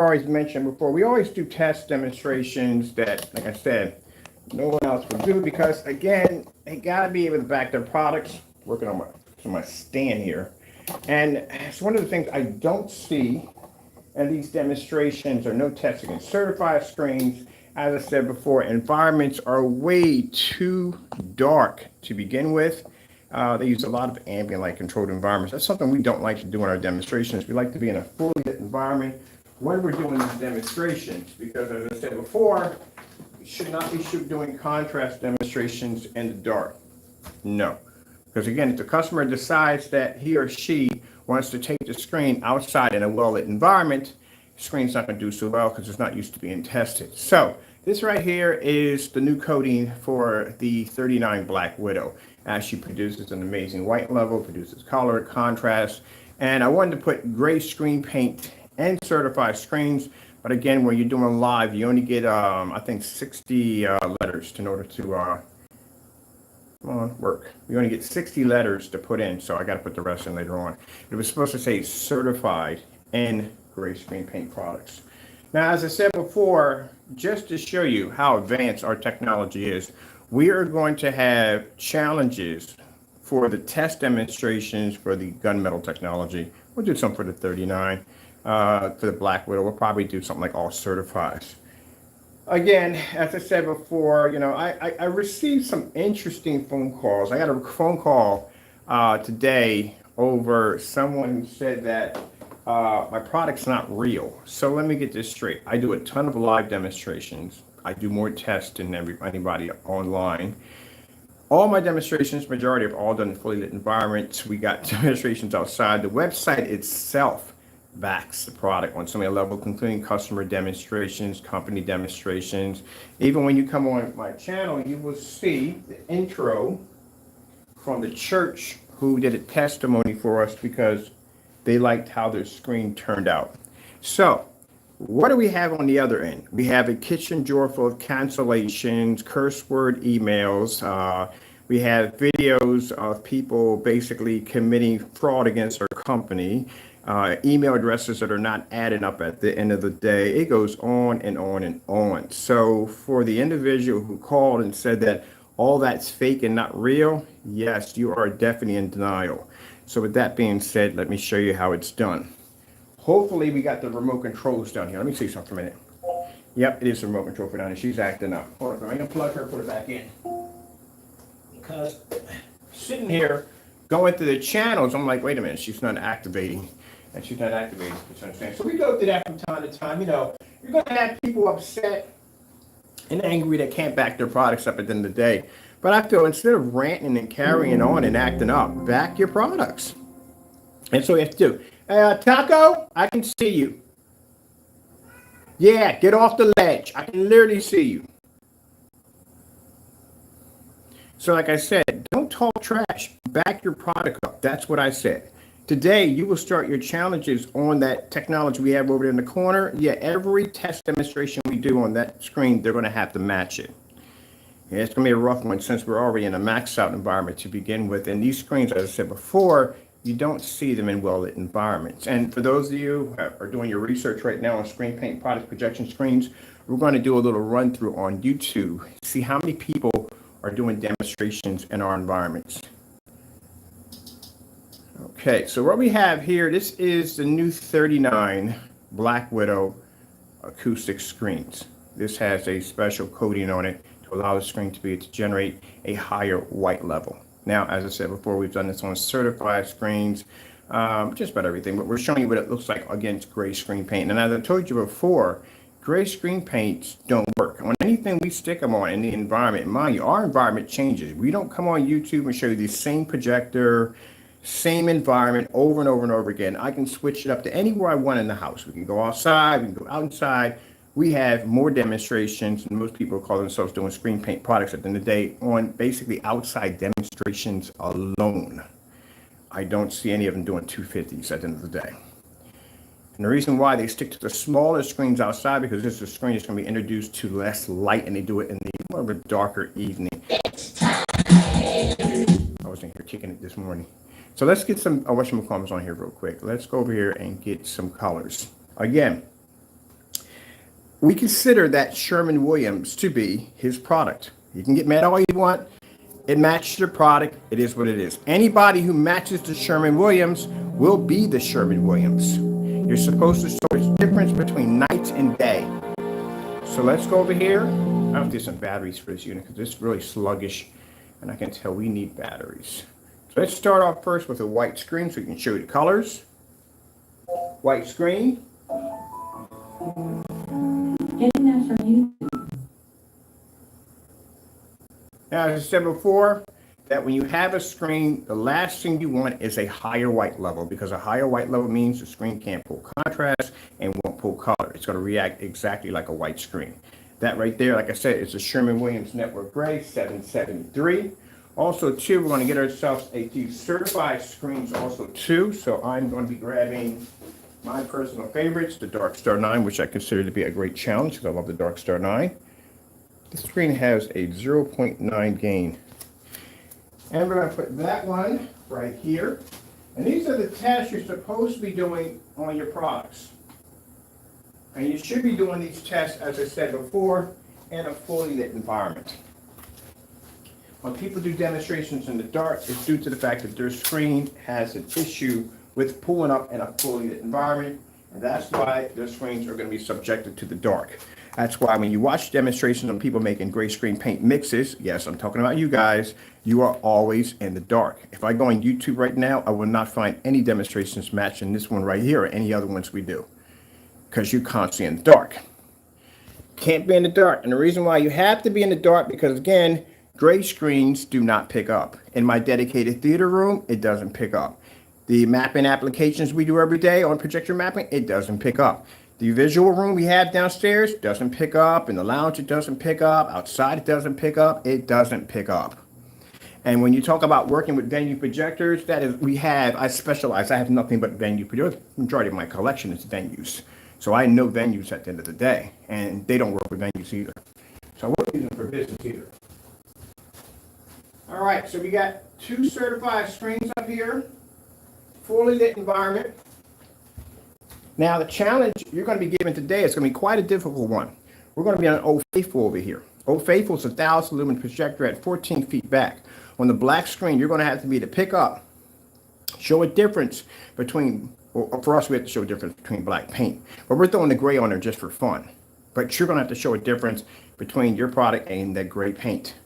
always mentioned before, we always do test demonstrations that, like I said, no one else will do because, again, they got to be able to back their products. Working on my stand here. And it's one of the things I don't see in these demonstrations or no testing and certified screens. As I said before, environments are way too dark to begin with. They use a lot of ambient light controlled environments. That's something we don't like to do in our demonstrations. We like to be in a fully lit environment when we're doing these demonstrations because, as I said before, we should not be doing contrast demonstrations in the dark. No. Because again, if the customer decides that he or she wants to take the screen outside in a well-lit environment, the screen's not going to do so well because it's not used to being tested. So this right here is the new coating for the 39 Black Widow. She produces an amazing white level, produces color, contrast, and I wanted to put gray screen paint and certified screens. But again, when you're doing live, you only get, I think, 60 letters in order to work. You only get 60 letters to put in, so I got to put the rest in later on. It was supposed to say certified and gray screen paint products. Now, as I said before, just to show you how advanced our technology is, we are going to have challenges for the test demonstrations for the gunmetal technology. We'll do some for the 39. For the Black Widow, we'll probably do something like all certifies. Again, as I said before, you know, I received some interesting phone calls. I got a phone call today over someone who said that my product's not real. So let me get this straight. I do a ton of live demonstrations. I do more tests than anybody online. All my demonstrations, majority of all done in fully lit environments. We got demonstrations outside. The website itself backs the product on so many levels, including customer demonstrations, company demonstrations. Even when you come on my channel, you will see the intro from the church who did a testimony for us because they liked how their screen turned out. So what do we have on the other end? We have a kitchen drawer full of cancellations, curse word emails. We have videos of people basically committing fraud against our company. Email addresses that are not adding up at the end of the day. It goes on and on and on. So for the individual who called and said that all that's fake and not real, yes, you are definitely in denial. So with that being said, let me show you how it's done. Hopefully we got the remote controls down here. Let me see something for a minute. Yep, it is the remote control for down here. She's acting up. Hold on, I'm gonna plug her and put it back in. Because sitting here going through the channels, I'm like, wait a minute, she's not activating. And she's not activating, you understand? So we go through that from time to time. You know, you're going to have people upset and angry that can't back their products up at the end of the day. But I feel instead of ranting and carrying on and acting up, back your products. And so you have to do. Taco, I can see you. Yeah, get off the ledge. I can literally see you. So like I said, don't talk trash. Back your product up. That's what I said. Today, you will start your challenges on that technology we have over there in the corner. Yeah, every test demonstration we do on that screen, they're going to have to match it. Yeah, it's going to be a rough one since we're already in a maxed out environment to begin with. And these screens, as I said before, you don't see them in well-lit environments. And for those of you who are doing your research right now on screen paint product projection screens, we're going to do a little run through on YouTube, see how many people are doing demonstrations in our environments. Okay, so what we have here, this is the new 39 Black Widow acoustic screens. This has a special coating on it to allow the screen to be able to generate a higher white level. Now, as I said before, we've done this on certified screens, just about everything, but we're showing you what it looks like against gray screen paint. And as I told you before, gray screen paints don't work. On anything we stick them on in the environment, mind you, our environment changes. We don't come on YouTube and show you the same projector, same environment over and over and over again. I can switch it up to anywhere I want in the house. We can go outside, we can go outside. We have more demonstrations, and most people call themselves doing screen paint products at the end of the day on basically outside demonstrations alone. I don't see any of them doing 250s at the end of the day. And the reason why they stick to the smaller screens outside, because this is a screen that's going to be introduced to less light, and they do it in the more of a darker evening. I wasn't here kicking it this morning. So let's get some whatchamacallits on here real quick. Let's go over here and get some colors. Again, we consider that Sherwin-Williams to be his product. You can get mad all you want. It matches your product. It is what it is. Anybody who matches the Sherwin-Williams will be the Sherwin-Williams. You're supposed to show the difference between night and day. So let's go over here. I have to do some batteries for this unit because it's really sluggish, and I can tell we need batteries. So let's start off first with a white screen so we can show you the colors. White screen. Getting that from you. Now, as I said before, that when you have a screen, the last thing you want is a higher white level, because a higher white level means the screen can't pull contrast and won't pull color. It's going to react exactly like a white screen. That right there, like I said, is the Sherwin-Williams Network Gray 773. Also, too, we're going to get ourselves a few certified screens also, too. So I'm going to be grabbing my personal favorites, the Dark Star 9, which I consider to be a great challenge because I love the Dark Star 9. This screen has a 0.9 gain. And we're going to put that one right here. And these are the tests you're supposed to be doing on your products. And you should be doing these tests, as I said before, in a fully lit environment. When people do demonstrations in the dark, it's due to the fact that their screen has an issue with pulling up in a fully lit environment. And that's why their screens are going to be subjected to the dark. That's why when you watch demonstrations on people making gray screen paint mixes, yes, I'm talking about you guys, you are always in the dark. If I go on YouTube right now, I will not find any demonstrations matching this one right here or any other ones we do, because you're constantly in the dark. Can't be in the dark. And the reason why you have to be in the dark, because again, gray screens do not pick up. In my dedicated theater room, it doesn't pick up. The mapping applications we do every day on projector mapping, it doesn't pick up. The visual room we have downstairs doesn't pick up. In the lounge, it doesn't pick up. Outside, it doesn't pick up. It doesn't pick up. And when you talk about working with venue projectors, that is, I specialize. I have nothing but venue projectors. The majority of my collection is venues. So I know venues at the end of the day, and they don't work with venues either. So I won't use them for business either. All right, so we got 2 certified screens up here, fully lit environment. Now, the challenge you're going to be given today is going to be quite a difficult one. We're going to be on Old Faithful over here. Old Faithful is a 1,000 lumen projector at 14 feet back. On the black screen, you're going to have to be to pick up, show a difference between, well, for us, we have to show a difference between black paint. But we're throwing the gray on there just for fun. But you're going to have to show a difference between your product and that gray paint.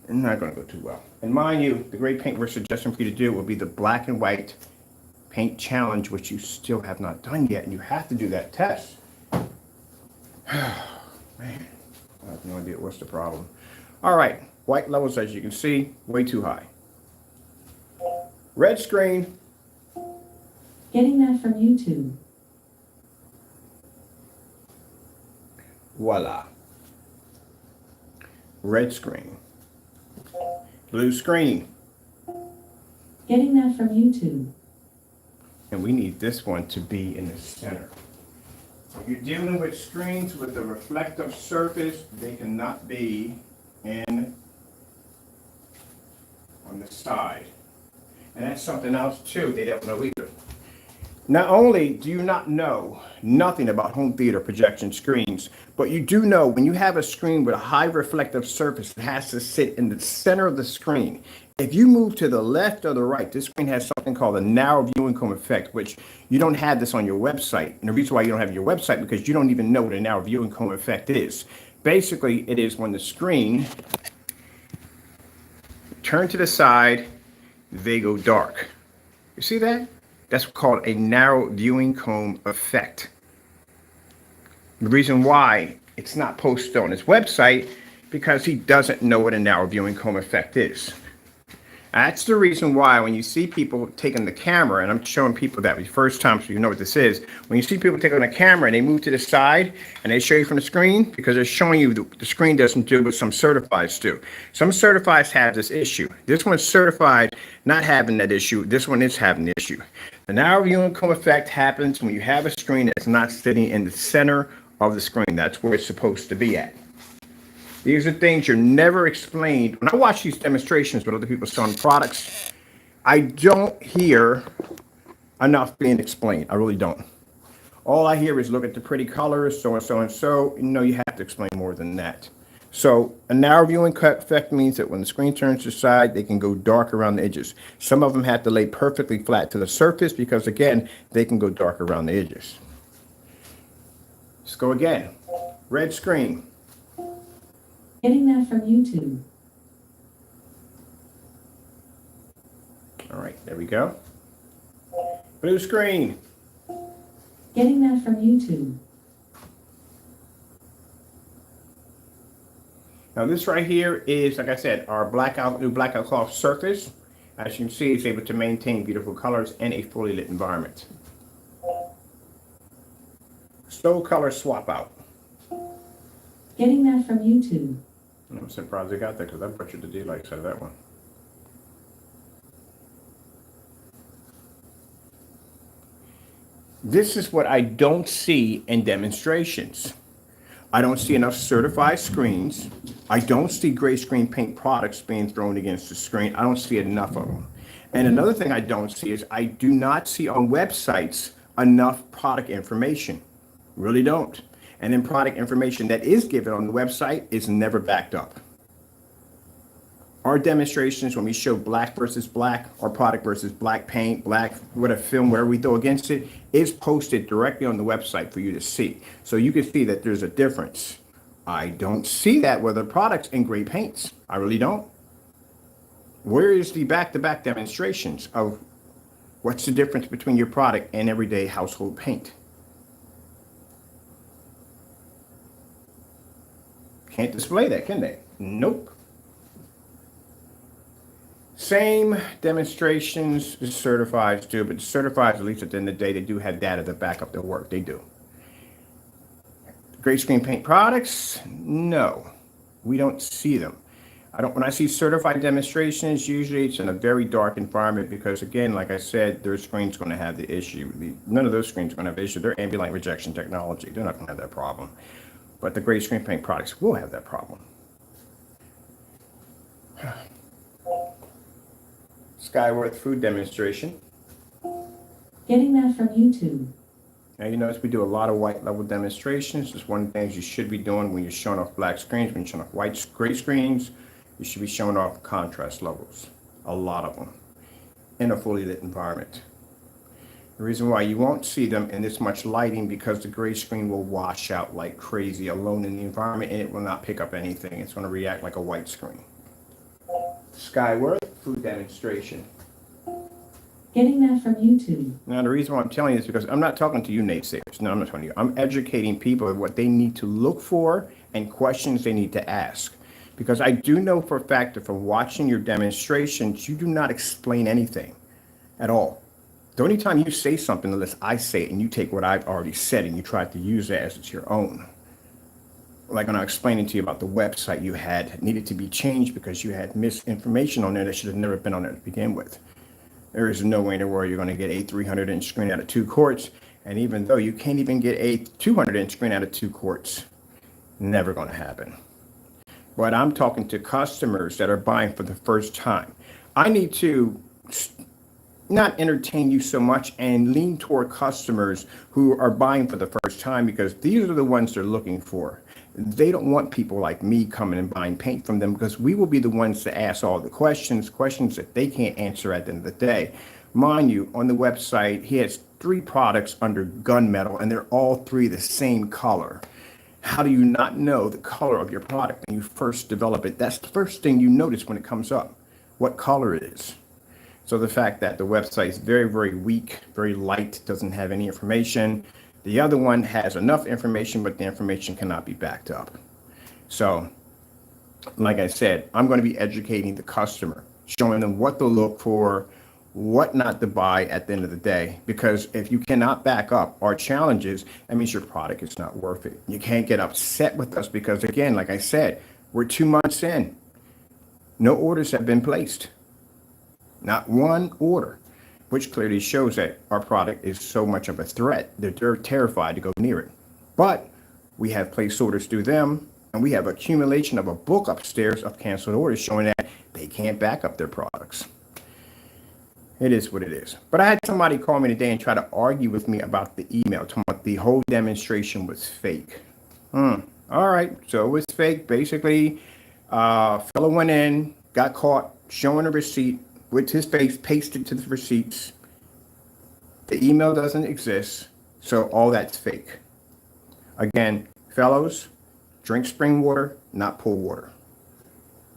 It's not going to go too well. And mind you, the gray paint we're suggesting for you to do will be the black and white paint challenge, which you still have not done yet, and you have to do that test. Man, I have no idea what's the problem. All right, white levels, as you can see, way too high. Red screen. Getting that from YouTube. Voila. Red screen. Blue screen. Getting that from YouTube. And we need this one to be in the center. If you're dealing with screens with a reflective surface, they cannot be on the side. And that's something else too they don't know either. Not only do you not know nothing about home theater projection screens, but you do know when you have a screen with a high reflective surface, it has to sit in the center of the screen. If you move to the left or the right, this screen has something called a narrow viewing cone effect, which you don't have this on your website. And the reason why you don't have it on your website, because you don't even know what a narrow viewing cone effect is. Basically, it is when the screen turn to the side, they go dark. You see that? That's called a narrow viewing cone effect. The reason why it's not posted on his website, because he doesn't know what a narrow viewing cone effect is. That's the reason why when you see people taking the camera, and I'm showing people that for the first time so you know what this is, when you see people taking the camera and they move to the side and they show you from the screen, because they're showing you the screen doesn't do what some certifieds do. Some certifieds have this issue. This one's certified not having that issue. This one is having the issue. The narrow viewing cone effect happens when you have a screen that's not sitting in the center of the screen. That's where it's supposed to be at. These are things you're never explained. When I watch these demonstrations with other people selling products, I don't hear enough being explained. I really don't. All I hear is look at the pretty colors, so and so and so. No, you have to explain more than that. So a narrow viewing cut effect means that when the screen turns to the side, they can go dark around the edges. Some of them have to lay perfectly flat to the surface because, again, they can go dark around the edges. Let's go again. Red screen. Getting that from YouTube. All right, there we go. Blue screen. Getting that from YouTube. Now this right here is, like I said, our new blackout cloth surface. As you can see, it's able to maintain beautiful colors in a fully lit environment. Stove color swap out. Getting that from YouTube. I'm surprised I got that because I butchered the daylights out of that one. This is what I don't see in demonstrations. I don't see enough certified screens. I don't see gray screen paint products being thrown against the screen. I don't see enough of them. And another thing I don't see is I do not see on websites enough product information. Really don't. And then product information that is given on the website is never backed up. Our demonstrations, when we show black versus black, or product versus black paint, black, what a film, where we throw against it, is posted directly on the website for you to see. So you can see that there's a difference. I don't see that with the products in gray paints. I really don't. Where is the back-to-back demonstrations of what's the difference between your product and everyday household paint? Can't display that, can they? Nope. Same demonstrations the certifieds do, but the certifieds, at least at the end of the day, they do have data to back up their work. They do. Gray screen paint products, no, we don't see them. When I see certified demonstrations, usually it's in a very dark environment because, again, like I said, their screen's going to have the issue. None of those screens are going to have the issue. They're ambient light rejection technology. They're not going to have that problem. But the gray screen paint products will have that problem. Skyworth food demonstration. Getting that from YouTube. Now you notice we do a lot of white level demonstrations. It's one of the things you should be doing when you're showing off black screens. When you're showing off gray screens, you should be showing off contrast levels. A lot of them in a fully lit environment. The reason why you won't see them in this much lighting because the gray screen will wash out like crazy alone in the environment and it will not pick up anything. It's going to react like a white screen. Skyworth food demonstration. Getting that from YouTube. Now, the reason why I'm telling you this is because I'm not talking to you naysayers. No, I'm not telling you. I'm educating people of what they need to look for and questions they need to ask. Because I do know for a fact that from watching your demonstrations, you do not explain anything at all. The only time you say something, unless I say it and you take what I've already said and you try to use it as it's your own. Like when I was explaining to you about the website you had needed to be changed because you had misinformation on there that should have never been on there to begin with. There is no way in the world you're going to get a 300-inch screen out of 2 quarts. And even though you can't even get a 200-inch screen out of 2 quarts, never going to happen. But I'm talking to customers that are buying for the first time. I need to not entertain you so much and lean toward customers who are buying for the first time because these are the ones they're looking for. They don't want people like me coming and buying paint from them because we will be the ones to ask all the questions that they can't answer at the end of the day. Mind you, on the website, he has 3 products under gunmetal and they're all 3 the same color. How do you not know the color of your product when you first develop it? That's the first thing you notice when it comes up, what color it is. So the fact that the website is very, very weak, very light, doesn't have any information. The other one has enough information, but the information cannot be backed up. So, like I said, I'm going to be educating the customer, showing them what to look for, what not to buy at the end of the day. Because if you cannot back up our challenges, that means your product is not worth it. You can't get upset with us because, again, like I said, we're 2 months in. No orders have been placed. Not one order. Which clearly shows that our product is so much of a threat that they're terrified to go near it. But we have placed orders through them, and we have accumulation of a book upstairs of canceled orders showing that they can't back up their products. It is what it is. But I had somebody call me today and try to argue with me about the email, talking about the whole demonstration was fake. All right, so it was fake. Basically, fellow went in, got caught showing a receipt with his face pasted to the receipts. The email doesn't exist, so all that's fake. Again, fellows, drink spring water, not pool water.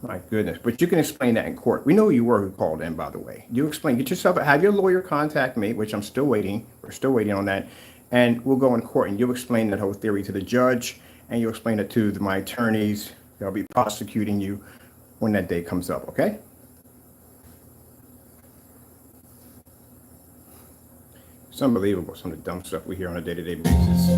My goodness. But you can explain that in court. We know who you were who called in, by the way. You explain, get yourself, have your lawyer contact me, which I'm still waiting. We're still waiting on that. And we'll go in court and you'll explain that whole theory to the judge and you'll explain it to my attorneys. They'll be prosecuting you when that day comes up, okay? It's unbelievable, some of the dumb stuff we hear on a day-to-day basis.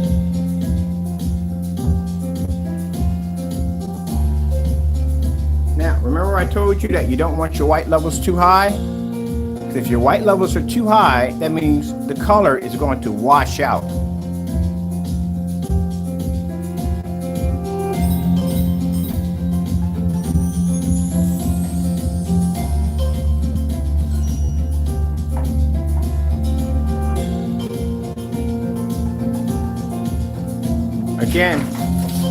Now, remember I told you that you don't want your white levels too high? Because if your white levels are too high, that means the color is going to wash out. Again,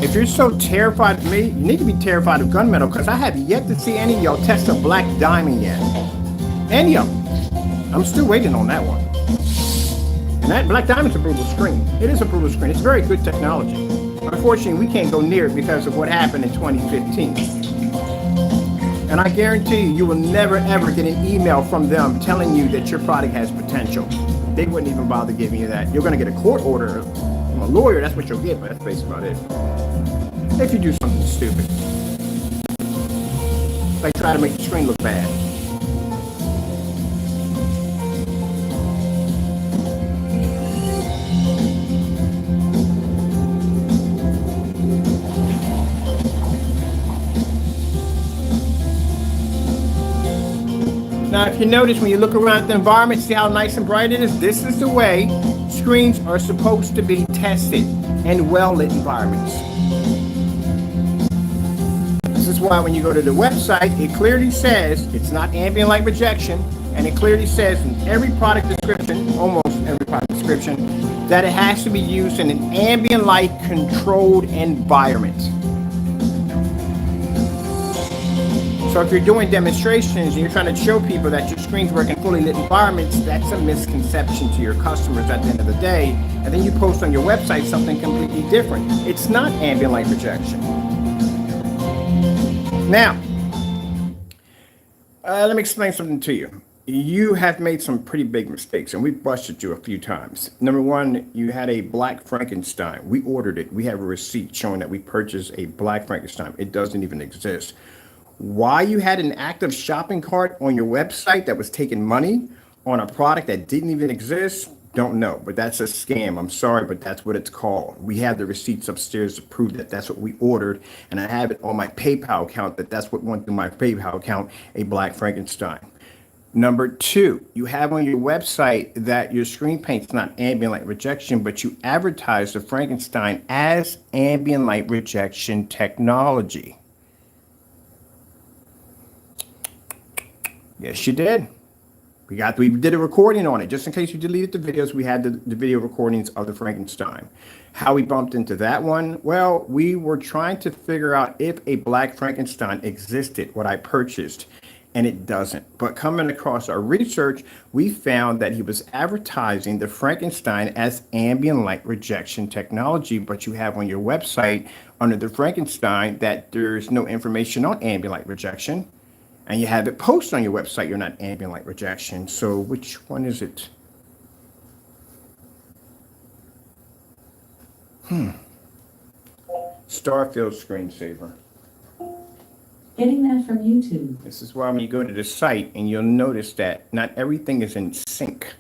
if you're so terrified of me, you need to be terrified of gunmetal because I have yet to see any of y'all test a black diamond yet. Any of them. I'm still waiting on that one. And that black diamond's a brutal screen. It is a brutal screen. It's very good technology. Unfortunately, we can't go near it because of what happened in 2015. And I guarantee you, you will never ever get an email from them telling you that your product has potential. They wouldn't even bother giving you that. You're going to get a court order from a lawyer. That's what you'll get, but that's basically about it. If you do something stupid, like try to make the screen look bad. Now, if you notice when you look around the environment, see how nice and bright it is? This is the way screens are supposed to be tested in well-lit environments. This is why when you go to the website, it clearly says it's not ambient light rejection, and it clearly says in every product description, almost every product description, that it has to be used in an ambient light controlled environment. So if you're doing demonstrations and you're trying to show people that your screens work in fully lit environments, that's a misconception to your customers at the end of the day. And then you post on your website something completely different. It's not ambient light projection. Now, let me explain something to you. You have made some pretty big mistakes, and we've busted you a few times. Number one, you had a black Frankenstein. We ordered it. We have a receipt showing that we purchased a black Frankenstein. It doesn't even exist. Why you had an active shopping cart on your website that was taking money on a product that didn't even exist, don't know. But that's a scam. I'm sorry, but that's what it's called. We have the receipts upstairs to prove that that's what we ordered. And I have it on my PayPal account that that's what went through my PayPal account, a black Frankenstein. Number two, you have on your website that your screen paint's not ambient light rejection, but you advertise the Frankenstein as ambient light rejection technology. Yes, you did. We did a recording on it. Just in case you deleted the videos, we had the video recordings of the Frankenstein. How we bumped into that one? Well, we were trying to figure out if a black Frankenstein existed, what I purchased, and it doesn't. But coming across our research, we found that he was advertising the Frankenstein as ambient light rejection technology, but you have on your website under the Frankenstein that there's no information on ambient light rejection. And you have it posted on your website, you're not ambient light rejection. So which one is it? Starfield screensaver. Getting that from YouTube. This is why when you go to the site and you'll notice that not everything is in sync.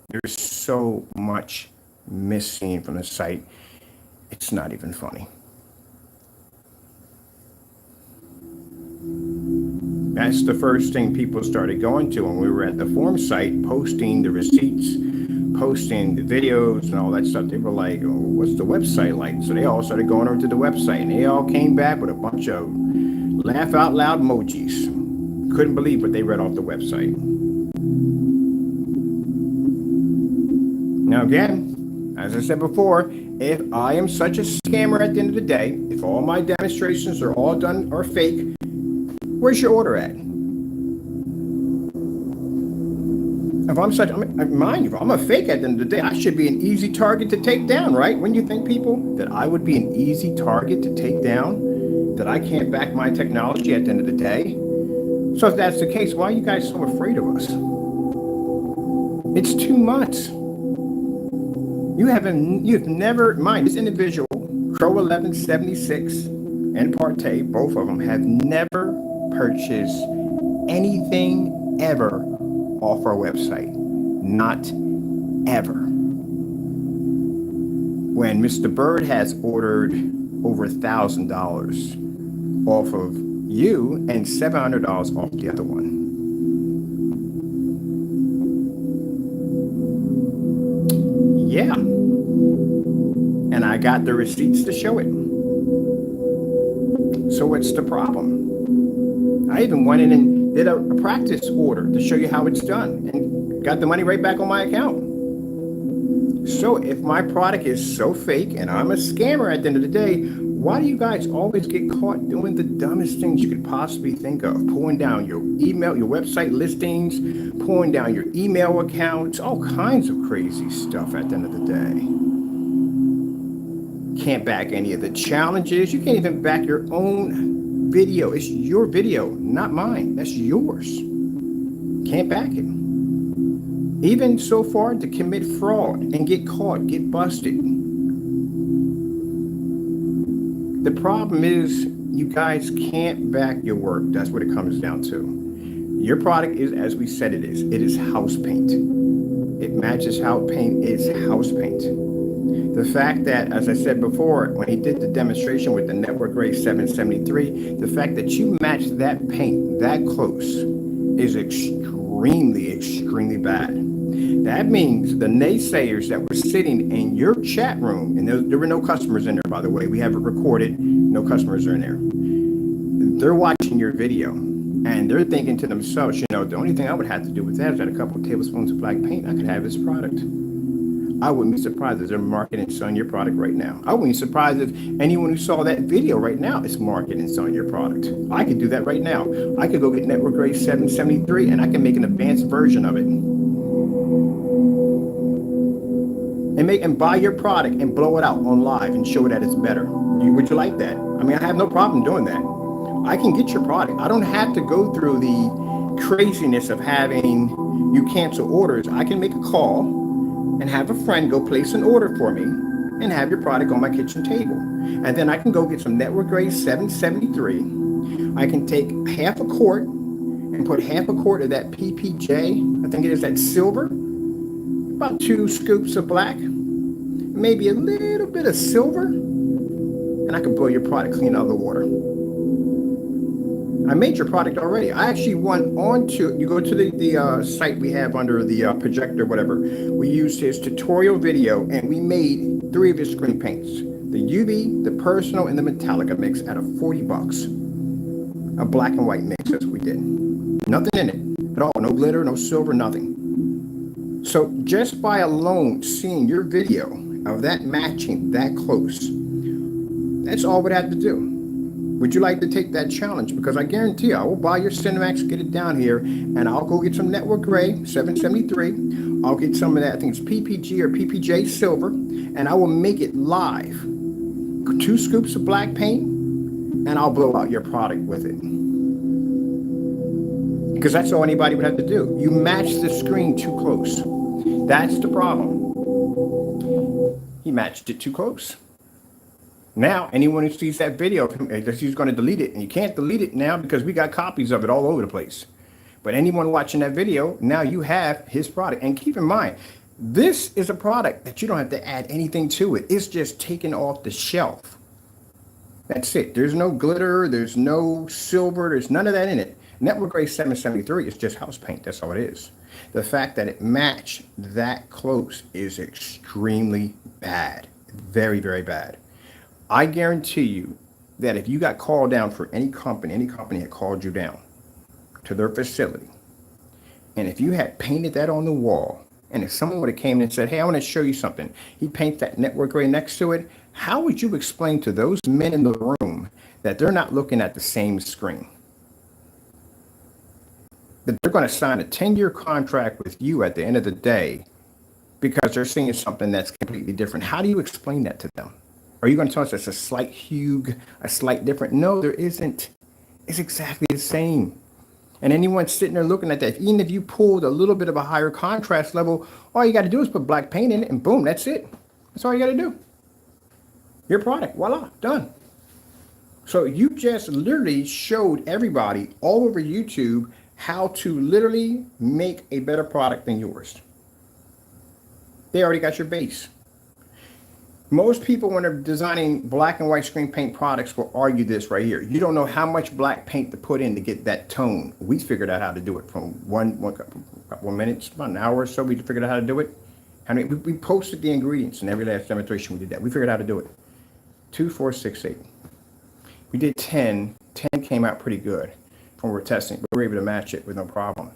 There's so much missing from the site. It's not even funny. That's the first thing people started going to when we were at the form site, posting the receipts, posting the videos and all that stuff. They were like, oh, what's the website like? So they all started going over to the website and they all came back with a bunch of laugh out loud emojis. Couldn't believe what they read off the website. Now again, as I said before, if I am such a scammer at the end of the day, if all my demonstrations are all done or fake, where's your order at? If I'm such, mind you, if I'm a fake at the end of the day, I should be an easy target to take down, right? Wouldn't you think, people, that I would be an easy target to take down? That I can't back my technology at the end of the day? So if that's the case, why are you guys so afraid of us? It's too much. You've never, mind, this individual, Crow 1176 and Partey, both of them have never purchased anything ever off our website. Not ever. When Mr. Bird has ordered over $1,000 off of you and $700 off the other one. Yeah. And I got the receipts to show it. So what's the problem? I even went in and did a practice order to show you how it's done and got the money right back on my account. So if my product is so fake and I'm a scammer at the end of the day, why do you guys always get caught doing the dumbest things you could possibly think of? Pulling down your email, your website listings, pulling down your email accounts, all kinds of crazy stuff at the end of the day. Can't back any of the challenges. You can't even back your own video. It's your video, not mine. That's yours. Can't back it. Even so far to commit fraud and get caught, get busted. The problem is you guys can't back your work. That's what it comes down to. Your product is, as we said it is. It is house paint. It matches how paint is house paint. The fact that, as I said before, when he did the demonstration with the Network Grade 773, the fact that you match that paint that close is extremely, extremely bad. That means the naysayers that were sitting in your chat room, and there were no customers in there, by the way. We have it recorded. No customers are in there. They're watching your video, and they're thinking to themselves, the only thing I would have to do with that is add a couple of tablespoons of black paint. I could have this product. I wouldn't be surprised if they're marketing and selling your product right now. I wouldn't be surprised if anyone who saw that video right now is marketing and selling your product. I could do that right now. I could go get Network Grade 773, and I can make an advanced version of it. And buy your product and blow it out on live and show that it's better. Would you like that? I have no problem doing that. I can get your product. I don't have to go through the craziness of having you cancel orders. I can make a call and have a friend go place an order for me and have your product on my kitchen table. And then I can go get some Network Grade 773. I can take half a quart and put half a quart of that PPJ, I think it is that silver, about 2 scoops of black, maybe a little bit of silver, and I can blow your product clean out of the water. I made your product already. I actually went on to, you go to the site we have under the projector, whatever. We used his tutorial video, and we made 3 of his screen paints. The UV, the personal, and the Metallica mix out of $40. A black and white mix, that's what we did. Nothing in it at all. No glitter, no silver, nothing. So just by alone seeing your video of that matching that close, that's all we'd have to do. Would you like to take that challenge? Because I guarantee you, I will buy your Cinemax, get it down here, and I'll go get some Network Grade 773. I'll get some of that, I think it's PPG or PPJ silver, and I will make it live. 2 scoops of black paint, and I'll blow out your product with it. Because that's all anybody would have to do. You match the screen too close. That's the problem. He matched it too close. Now, anyone who sees that video, he's going to delete it. And you can't delete it now because we got copies of it all over the place. But anyone watching that video, now you have his product. And keep in mind, this is a product that you don't have to add anything to it. It's just taken off the shelf. That's it. There's no glitter. There's no silver. There's none of that in it. Network Grade 773 is just house paint. That's all it is. The fact that it matched that close is extremely bad. Very, very bad. I guarantee you that if you got called down for any company had called you down to their facility, and if you had painted that on the wall And if someone would have came in and said, hey, I want to show you something, he paints that network gray next to it, how would you explain to those men in the room that they're not looking at the same screen? That they're going to sign a 10-year contract with you at the end of the day because they're seeing something that's completely different. How do you explain that to them? Are you going to tell us it's a slight hue, a slight different? No, there isn't. It's exactly the same. And anyone sitting there looking at that, even if you pulled a little bit of a higher contrast level, all you got to do is put black paint in it and boom, that's it. That's all you got to do. Your product, voila, done. So you just literally showed everybody all over YouTube how to literally make a better product than yours. They already got your base. Most people, when they're designing black and white screen paint products, will argue this right here. You don't know how much black paint to put in to get that tone. We figured out how to do it from one couple minutes, about an hour or so. We figured out how to do it. I mean, we posted the ingredients in every last demonstration we did that. We figured out how to do it. 2, 4, 6, 8. We did 10. 10 came out pretty good when we were testing, but we were able to match it with no problem.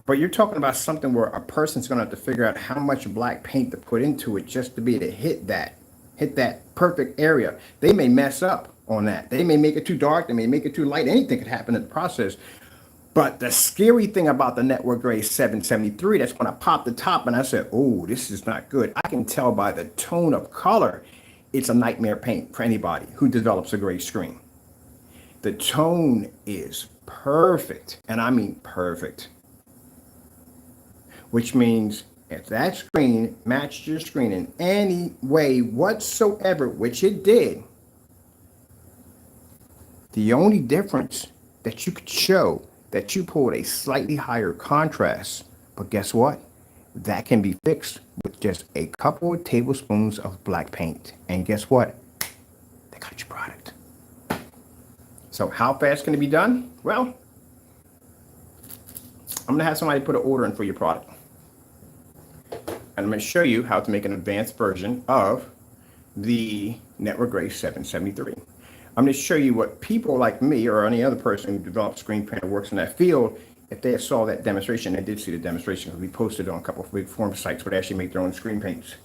But you're talking about something where a person's going to have to figure out how much black paint to put into it just to be able to hit that perfect area. They may mess up on that. They may make it too dark. They may make it too light. Anything could happen in the process. But the scary thing about the Network Gray 773, that's going to pop the top. And I said, oh, this is not good. I can tell by the tone of color, it's a nightmare paint for anybody who develops a gray screen. The tone is perfect. And I mean perfect. Which means if that screen matched your screen in any way whatsoever, which it did, the only difference that you could show that you pulled a slightly higher contrast, but guess what? That can be fixed with just a couple of tablespoons of black paint. And guess what? They got your product. So how fast can it be done? Well, I'm gonna have somebody put an order in for your product. And I'm going to show you how to make an advanced version of the Network Gray 773. I'm going to show you what people like me or any other person who develops screen paint or works in that field, if they saw that demonstration, they did see the demonstration because we posted it on a couple of big forum sites where they actually make their own screen paints.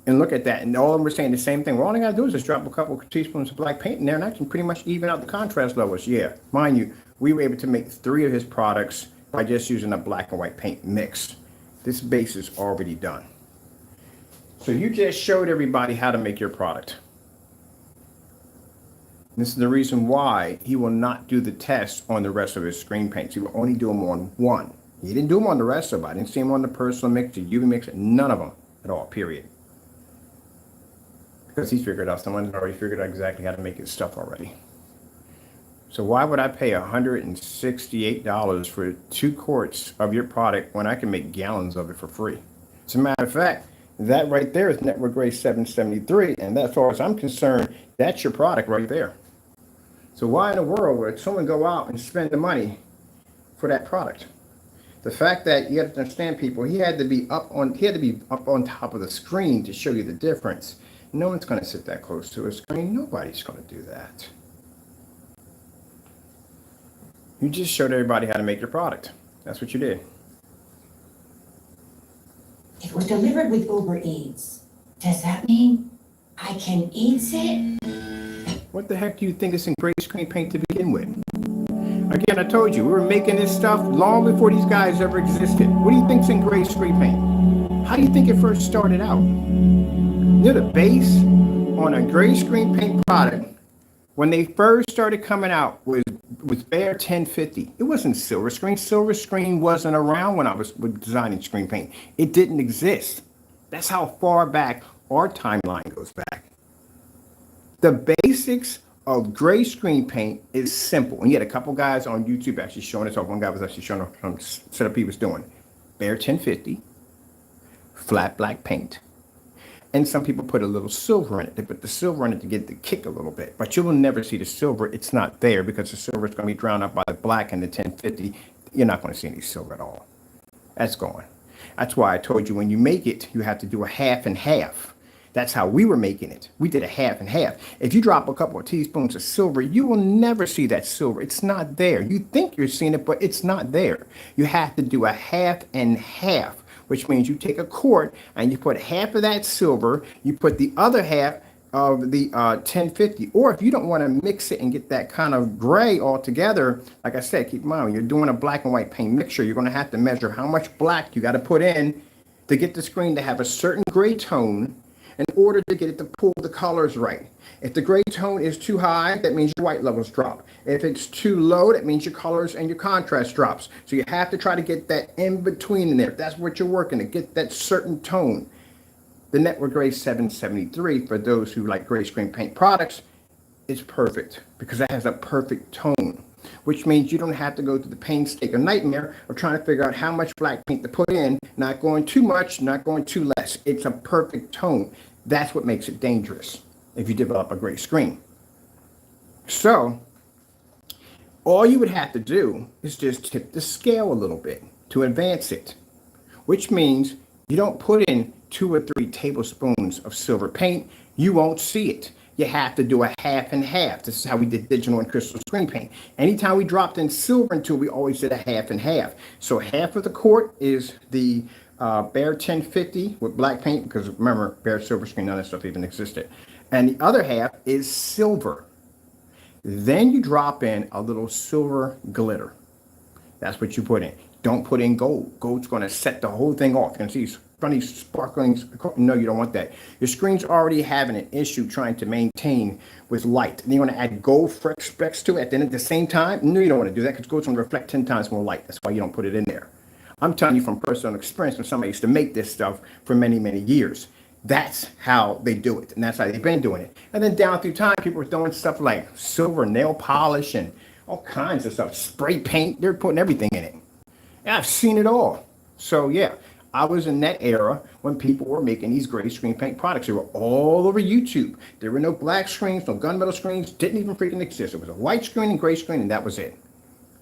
And look at that, and all of them were saying the same thing. Well, all I got to do is just drop a couple of teaspoons of black paint in there, and I can pretty much even out the contrast levels. Yeah, mind you, we were able to make 3 of his products by just using a black and white paint mix. This base is already done. So you just showed everybody how to make your product. This is the reason why he will not do the test on the rest of his screen paints. He will only do them on one. He didn't do them on the rest of them. I didn't see him on the personal mix, the UV mix, none of them at all, period. Because he's figured out, someone's already figured out exactly how to make his stuff already. So why would I pay $168 for 2 quarts of your product when I can make gallons of it for free? As a matter of fact, that right there is Network Gray 773, and as far as I'm concerned, that's your product right there. So why in the world would someone go out and spend the money for that product? The fact that you have to understand, people, he had to be up on top of the screen to show you the difference. No one's going to sit that close to a screen. Nobody's going to do that. You just showed everybody how to make your product. That's what you did. It was delivered with Uber Eats. Does that mean I can eat it? What the heck do you think is in gray screen paint to begin with? Again, I told you, we were making this stuff long before these guys ever existed. What do you think's in gray screen paint? How do you think it first started out? You know, the base on a gray screen paint product, when they first started coming out, was bare 1050. It wasn't silver screen. Silver screen wasn't around when I was designing screen paint. It didn't exist. That's how far back our timeline goes back. The basics of gray screen paint is simple. And you had a couple guys on YouTube actually showing us off. One guy was actually showing off some setup he was doing. Bare 1050, flat black paint. And some people put a little silver in it. They put the silver in it to get the kick a little bit. But you will never see the silver. It's not there because the silver is going to be drowned out by the black and the 1050. You're not going to see any silver at all. That's gone. That's why I told you when you make it, you have to do a half and half. That's how we were making it. We did a half and half. If you drop a couple of teaspoons of silver, you will never see that silver. It's not there. You think you're seeing it, but it's not there. You have to do a half and half, which means you take a quart and you put half of that silver, you put the other half of the 1050. Or if you don't want to mix it and get that kind of gray all together, like I said, keep in mind, when you're doing a black and white paint mixture, you're going to have to measure how much black you got to put in to get the screen to have a certain gray tone in order to get it to pull the colors right. If the gray tone is too high, that means your white levels drop. If it's too low, that means your colors and your contrast drops. So you have to try to get that in between in there. If that's what you're working to get that certain tone. The Network Gray 773, for those who like gray screen paint products, is perfect because it has a perfect tone, which means you don't have to go through the painstaking nightmare of trying to figure out how much black paint to put in, not going too much, not going too less. It's a perfect tone. That's what makes it dangerous if you develop a gray screen. So all you would have to do is just tip the scale a little bit to advance it, which means you don't put in 2 or 3 tablespoons of silver paint. You won't see it. You have to do a half and half. This is how we did digital and crystal screen paint. Anytime we dropped in silver into it, we always did a half and half. So half of the quart is the Behr 1050 with black paint, because remember, Behr silver screen, none of that stuff even existed. And the other half is silver. Then you drop in a little silver glitter. That's what you put in. Don't put in gold. Gold's going to set the whole thing off. You're going to see funny sparkling. No, you don't want that. Your screen's already having an issue trying to maintain with light. And you want to add gold specks to it at the same time? No, you don't want to do that because gold's going to reflect 10 times more light. That's why you don't put it in there. I'm telling you from personal experience, when somebody used to make this stuff for many, many years. That's how they do it. And that's how they've been doing it. And then down through time, people were throwing stuff like silver nail polish and all kinds of stuff. Spray paint. They're putting everything in it. And I've seen it all. So, yeah. I was in that era when people were making these gray screen paint products. They were all over YouTube. There were no black screens, no gunmetal screens, didn't even freaking exist. It was a white screen and gray screen, and that was it.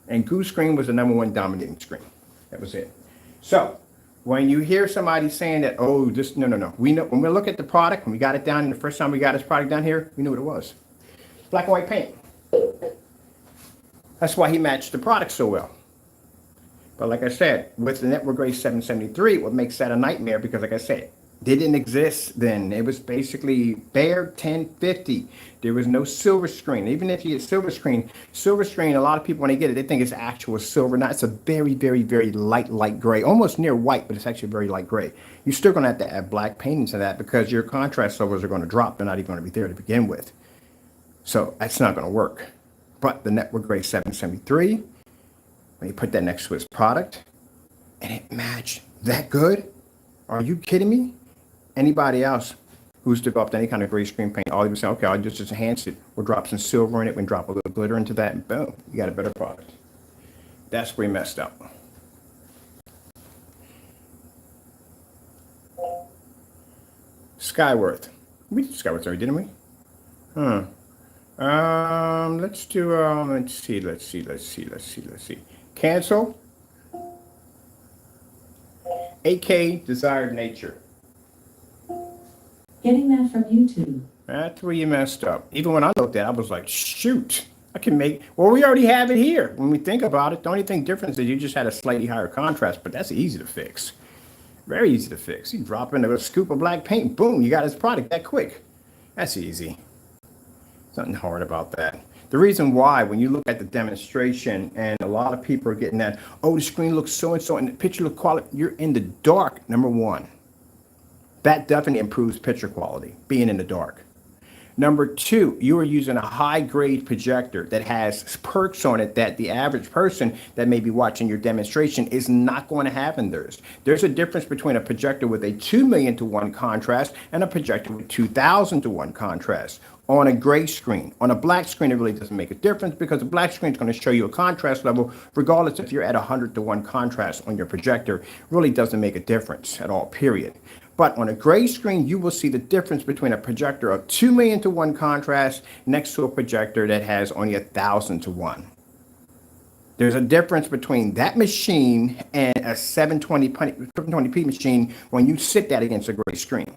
And goose screen was the #1 dominating screen. That was it. So when you hear somebody saying that, oh, this, no. We know when we look at the product, when we got it down, and the first time we got this product down here, we knew what it was. Black and white paint. That's why he matched the product so well. But like I said, with the Network Gray 773, what makes that a nightmare, because like I said, they didn't exist then. It was basically Behr 1050. There was no silver screen. Even if you get silver screen, a lot of people, when they get it, they think it's actual silver. Now, it's a very, very, very light gray, almost near white, but it's actually very light gray. You're still going to have to add black paint into that because your contrast levels are going to drop. They're not even going to be there to begin with. So that's not going to work. But the Network Gray 773, when you put that next to his product and it matched that good, are you kidding me? Anybody else who's developed any kind of gray screen paint, all you would say, okay, I'll just enhance it. We'll drop some silver in it. We'll drop a little glitter into that, and boom, you got a better product. That's where we messed up. Skyworth. We did Skyworth already, didn't we? Let's do, let's see. Cancel. AK Desired Nature. Getting that from YouTube. That's where you messed up. Even when I looked at it, I was like, shoot, I can make, well, we already have it here. When we think about it, the only thing different is you just had a slightly higher contrast, but that's easy to fix. Very easy to fix. You drop in a scoop of black paint, boom, you got his product that quick. That's easy. Nothing hard about that. The reason why, when you look at the demonstration and a lot of people are getting that, oh, the screen looks so-and-so and the picture look quality, you're in the dark, number one. That definitely improves picture quality, being in the dark. Number two, you are using a high-grade projector that has perks on it that the average person that may be watching your demonstration is not going to have in theirs. There's a difference between a projector with a 2,000,000:1 contrast and a projector with 2,000:1 contrast. On a gray screen. On a black screen, it really doesn't make a difference because the black screen is going to show you a contrast level regardless if you're at 100:1 contrast on your projector. It really doesn't make a difference at all, period. But on a gray screen, you will see the difference between a projector of 2,000,000:1 contrast next to a projector that has only 1,000:1. There's a difference between that machine and a 720p machine when you sit that against a gray screen.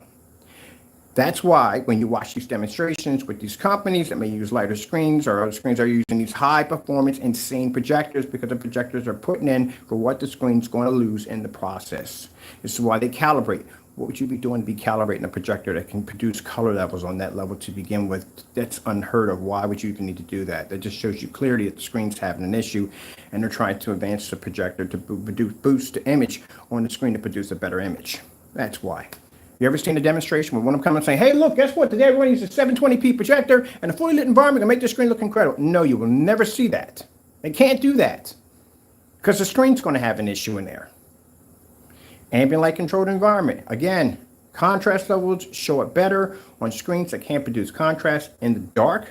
That's why when you watch these demonstrations with these companies that may use lighter screens or other screens are using these high performance insane projectors, because the projectors are putting in for what the screen's going to lose in the process. This is why they calibrate. What would you be doing to be calibrating a projector that can produce color levels on that level to begin with? That's unheard of. Why would you even need to do that? That just shows you clearly that the screen's having an issue and they're trying to advance the projector to boost the image on the screen to produce a better image. That's why. You ever seen a demonstration where one of them come and say, hey, look, guess what? Today everyone uses a 720p projector and a fully lit environment can make the screen look incredible. No, you will never see that. They can't do that because the screen's going to have an issue in there. Ambient light controlled environment. Again, contrast levels show up better on screens that can't produce contrast in the dark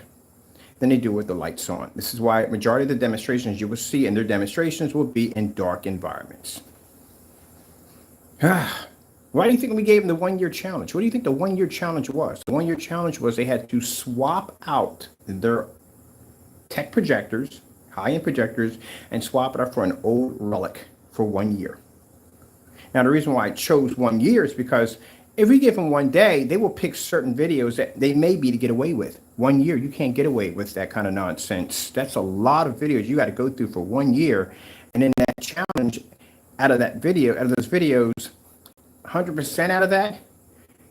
than they do with the lights on. This is why majority of the demonstrations you will see in their demonstrations will be in dark environments. Why do you think we gave them the 1-year challenge? What do you think the 1-year challenge was? The 1-year challenge was they had to swap out their tech projectors, high-end projectors, and swap it out for an old relic for 1 year. Now, the reason why I chose 1 year is because if we give them 1 day, they will pick certain videos that they may be to get away with. 1 year, you can't get away with that kind of nonsense. That's a lot of videos you got to go through for 1 year. And in that challenge, out of those videos, 100% out of that,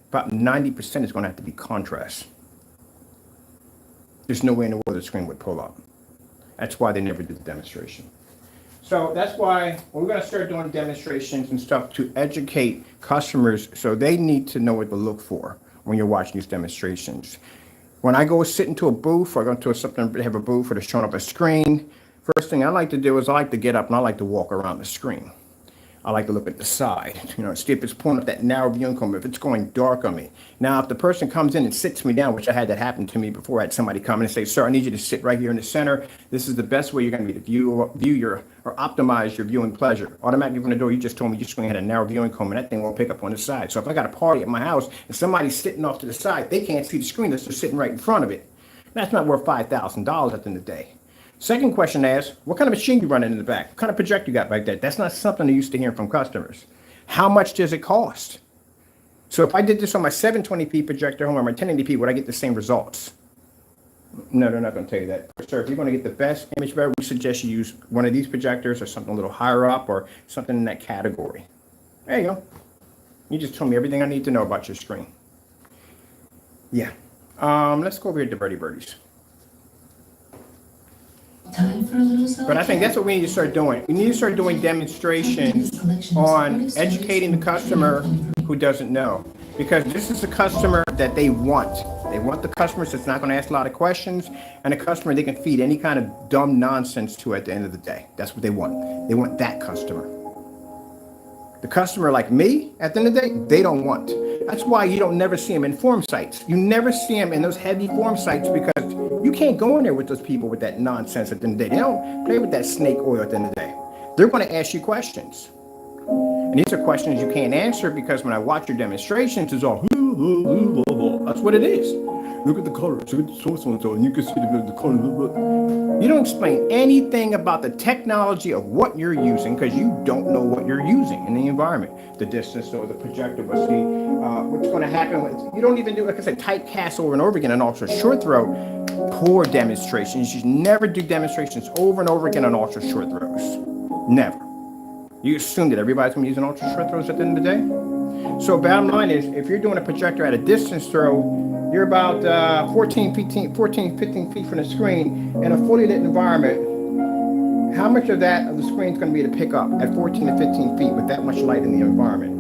about 90% is going to have to be contrast. There's no way in the world the screen would pull up. That's why they never did the demonstration. So that's why we're going to start doing demonstrations and stuff to educate customers, so they need to know what to look for when you're watching these demonstrations. When I go sit into a booth or go into something, they have a booth or they're showing up a screen, first thing I like to do is I like to get up and I like to walk around the screen. I like to look at the side, see if it's pulling up that narrow viewing cone, if it's going dark on me. Now, if the person comes in and sits me down, which I had that happen to me before, I had somebody come in and say, sir, I need you to sit right here in the center. This is the best way you're going to be to view your, or optimize your viewing pleasure. Automatically from the door, you just told me your screen had a narrow viewing cone and that thing won't pick up on the side. So if I got a party at my house and somebody's sitting off to the side, they can't see the screen unless they're sitting right in front of it. That's not worth $5,000 at the end of the day. Second question is, what kind of machine you running in the back? What kind of projector you got like that? That's not something they're used to hearing from customers. How much does it cost? So if I did this on my 720p projector home or my 1080p, would I get the same results? No, they're not going to tell you that. Sir, if you're going to get the best image better, we suggest you use one of these projectors or something a little higher up or something in that category. There you go. You just told me everything I need to know about your screen. Yeah. Let's go over here to Birdie Birdies. Time for a little But I think that's what we need to start doing. We need to start doing demonstrations on educating the customer who doesn't know. Because this is the customer that they want. They want the customers that's not going to ask a lot of questions, and a customer they can feed any kind of dumb nonsense to at the end of the day. That's what they want. They want that customer. The customer like me, at the end of the day, they don't want. That's why you don't never see them in forum sites. You never see them in those heavy forum sites because you can't go in there with those people with that nonsense at the end of the day. They don't play with that snake oil at the end of the day. They're going to ask you questions. And these are questions you can't answer because when I watch your demonstrations, it's all, that's what it is. Look at the colors, look at the source and so, and you can see the color. You don't explain anything about the technology of what you're using because you don't know what you're using in the environment. The distance or the projector, but see what's going to happen. You don't even do, like I said, tight cast over and over again and also short throw. Poor demonstrations. You never do demonstrations over and over again on ultra short throws. Never. You assume that everybody's going to be using ultra short throws at the end of the day. So bottom line is, if you're doing a projector at a distance throw, you're about 14, 15 feet from the screen in a fully lit environment. How much of that of the screen is going to be to pick up at 14 to 15 feet with that much light in the environment?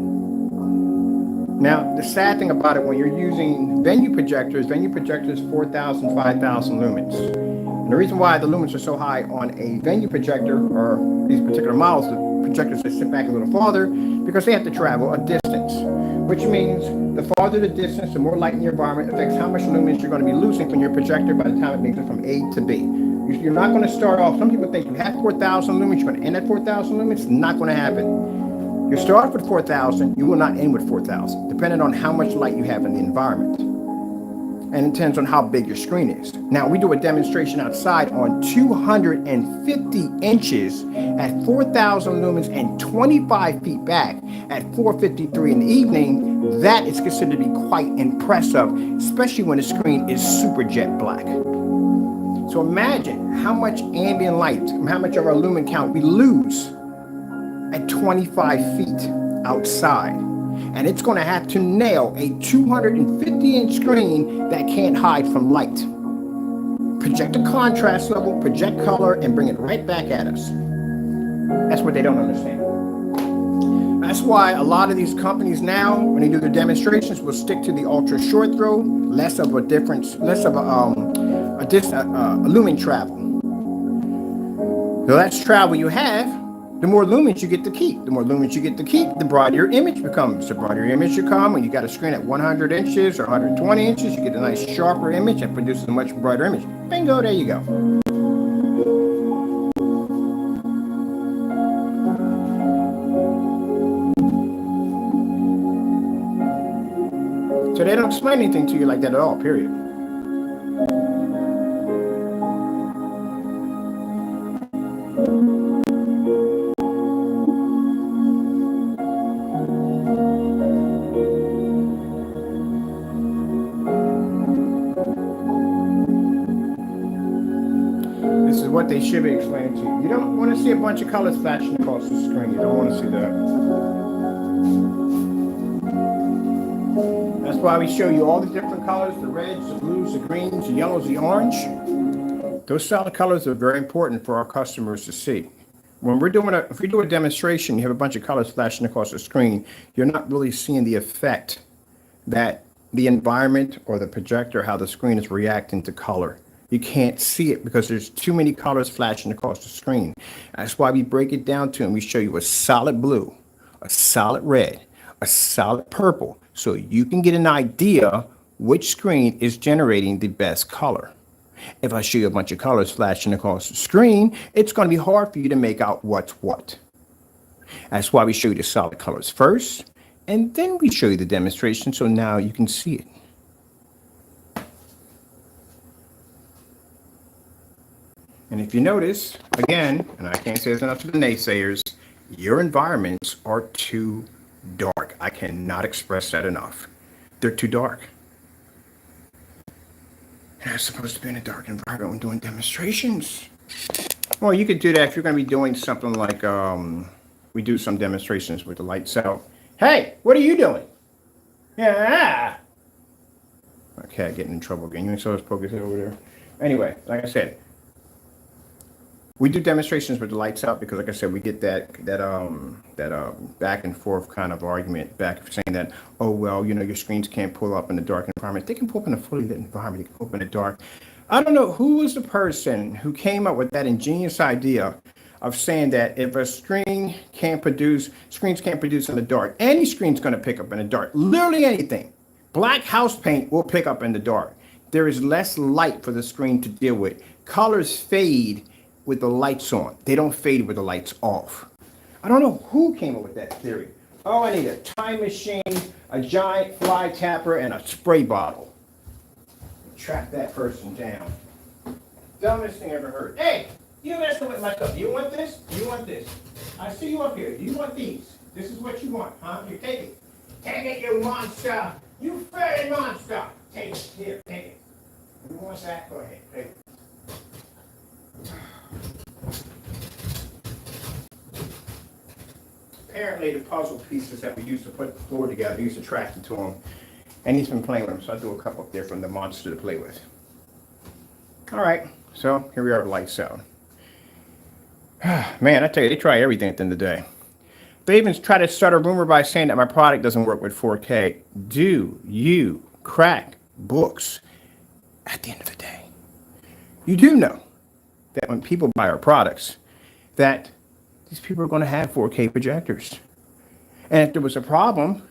Now, the sad thing about it, when you're using venue projectors 4,000, 5,000 lumens. And the reason why the lumens are so high on a venue projector, or these particular models, the projectors that sit back a little farther, because they have to travel a distance, which means the farther the distance, the more light in your environment affects how much lumens you're going to be losing from your projector by the time it makes it from A to B. You're not going to start off, some people think you have 4,000 lumens, you're going to end at 4,000 lumens. It's not going to happen. You start off with 4,000, you will not end with 4,000, depending on how much light you have in the environment. and it depends on how big your screen is. Now, we do a demonstration outside on 250 inches at 4,000 lumens and 25 feet back at 4:53 in the evening. That is considered to be quite impressive, especially when the screen is super jet black. So imagine how much ambient light, how much of our lumen count we lose at 25 feet outside. And it's going to have to nail a 250-inch screen that can't hide from light. Project the contrast level, project color, and bring it right back at us. That's what they don't understand. That's why a lot of these companies now, when they do their demonstrations, will stick to the ultra short throw, less of a difference, less of a lumen travel. The less travel you have, the more lumens you get to keep. The more lumens you get to keep, the brighter your image becomes. The brighter your image becomes, when you got a screen at 100 inches or 120 inches, you get a nice sharper image and produces a much brighter image. Bingo, there you go. So they don't explain anything to you like that at all, period. This is what they should be explaining to you. You don't want to see a bunch of colors flashing across the screen. You don't want to see that. That's why we show you all the different colors, the reds, the blues, the greens, the yellows, the orange. Those solid colors are very important for our customers to see. When if we do a demonstration, you have a bunch of colors flashing across the screen, you're not really seeing the effect that the environment or the projector, how the screen is reacting to color. You can't see it because there's too many colors flashing across the screen. That's why we break it down to and we show you a solid blue, a solid red, a solid purple, so you can get an idea which screen is generating the best color. If I show you a bunch of colors flashing across the screen, it's going to be hard for you to make out what's what. That's why we show you the solid colors first, and then we show you the demonstration so now you can see it. And if you notice, again, and I can't say this enough to the naysayers, your environments are too dark. I cannot express that enough. They're too dark. And I'm supposed to be in a dark environment when doing demonstrations. Well, you could do that if you're going to be doing something like we do some demonstrations with the lights out. Hey, what are you doing? Yeah. Okay, getting in trouble again. You saw us poke his head over there. Anyway, like I said, we do demonstrations with the lights out because, like I said, we get that back and forth kind of argument back saying that, oh, well, your screens can't pull up in a dark environment. They can pull up in a fully lit environment. They can pull up in the dark. I don't know who was the person who came up with that ingenious idea of saying that if a screens can't produce in the dark. Any screen's going to pick up in the dark. Literally anything. Black house paint will pick up in the dark. There is less light for the screen to deal with. Colors fade with the lights on. They don't fade with the lights off. I don't know who came up with that theory. Oh, I need a time machine, a giant fly tapper, and a spray bottle. Track that person down. Dumbest thing I ever heard. Hey, you messing with my stuff. You want this? You want this? I see you up here. Do you want these? This is what you want, huh? You take it. Take it, you monster. You furry monster. Take it. Here, take it. Who wants that? Go ahead. Take it. Apparently the puzzle pieces that we used to put the floor together, he's attracted to them, and he's been playing with them, so I do a couple up there from the monster to play with. All right, so here we are with lights out. Man, I tell you, they try everything at the end of the day. They even try to start a rumor by saying that my product doesn't work with 4K. Do you crack books? At the end of the day, you do know that when people buy our products, that these people are going to have 4K projectors. And if there was a problem,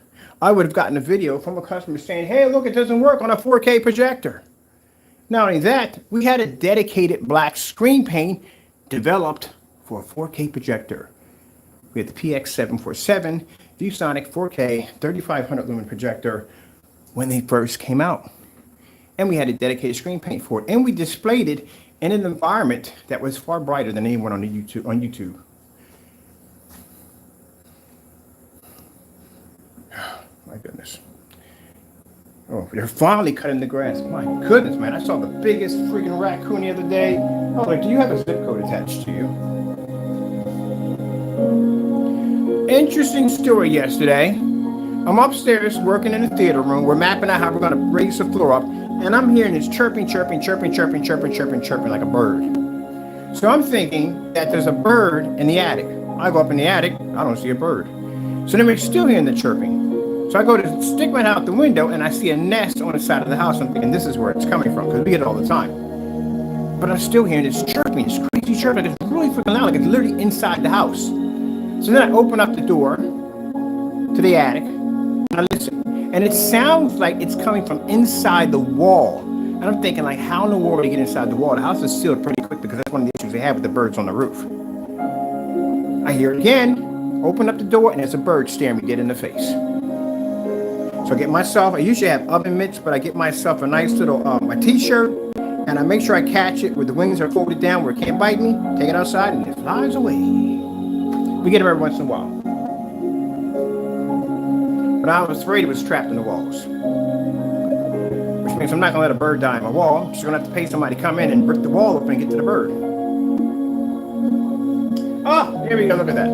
I would have gotten a video from a customer saying, hey, look, it doesn't work on a 4K projector. Not only that, we had a dedicated black screen paint developed for a 4K projector. We had the PX747 ViewSonic 4K 3500 lumen projector when they first came out. and we had a dedicated screen paint for it, and we displayed it in an environment that was far brighter than anyone on YouTube. My goodness. Oh, they're finally cutting the grass. My goodness, man. I saw the biggest freaking raccoon the other day. Oh, like, do you have a zip code attached to you? Interesting story yesterday. I'm upstairs working in the theater room. We're mapping out how we're going to raise the floor up. And I'm hearing this chirping like a bird. So I'm thinking that there's a bird in the attic. I go up in the attic. I don't see a bird. So then we're still hearing the chirping. So I go to stick my head out the window and I see a nest on the side of the house. I'm thinking this is where it's coming from because we get it all the time. But I'm still hearing this chirping, this crazy chirping. It's really freaking loud, like it's literally inside the house. So then I open up the door to the attic and I listen. And it sounds like it's coming from inside the wall. And I'm thinking, like, how in the world do you get inside the wall? The house is sealed pretty quick because that's one of the issues they have with the birds on the roof. I hear it again, open up the door, and there's a bird staring me dead in the face. So I get myself, I usually have oven mitts, but I get myself a nice little, my t-shirt, and I make sure I catch it where the wings are folded down where it can't bite me, take it outside, and it flies away. We get it every once in a while. But I was afraid it was trapped in the walls. Which means I'm not going to let a bird die in my wall. I'm just going to have to pay somebody to come in and rip the wall open and get to the bird. Oh, here we go, look at that.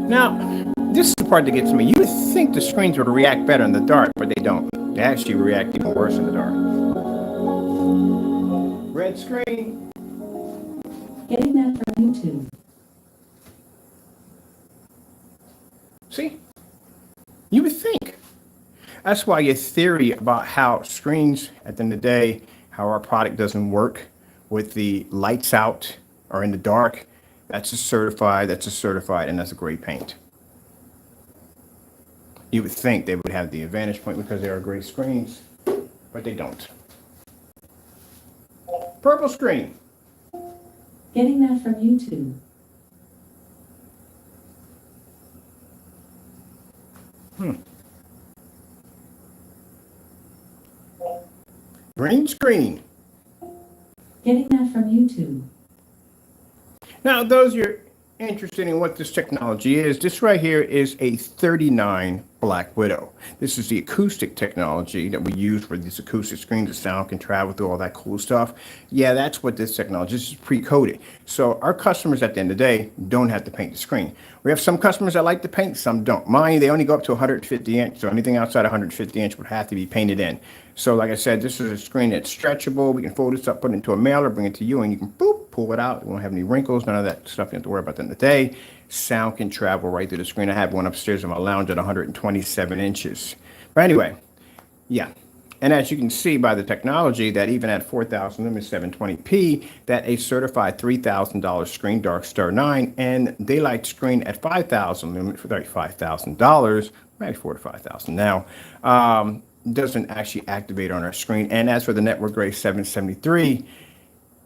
Now, this is the part that gets me. You would think the screens would react better in the dark, but they don't. They actually react even worse in the dark. Red screen. Getting that from YouTube. See? You would think. That's why your theory about how screens, at the end of the day, how our product doesn't work with the lights out or in the dark, that's a certified, and that's a great paint. You would think they would have the advantage point because they are great screens, but they don't. Purple screen. Getting that from YouTube. Green screen. Getting that from YouTube. Now, those you're interested in what this technology is, this right here is a 39 Black Widow. This is the acoustic technology that we use for these acoustic screens. The sound can travel through all that cool stuff. Yeah, that's what this technology is. This is pre-coded. So our customers at the end of the day don't have to paint the screen. We have some customers that like to paint, some don't. Mine, they only go up to 150 inch, so anything outside 150 inch would have to be painted in. So like I said, this is a screen that's stretchable. We can fold this up, put it into a mailer, bring it to you, and you can boop, pull it out. It won't have any wrinkles, none of that stuff you have to worry about at the end of the day. Sound can travel right through the screen. I have one upstairs in my lounge at 127 inches. But anyway, yeah. And as you can see by the technology that even at 4,000 lumens 720p, that a certified $3,000 screen, Dark Star 9, and daylight screen at 5,000 lumens for $35,000, maybe 4,000 to 5,000 now, doesn't actually activate on our screen. And as for the Network Gray 773,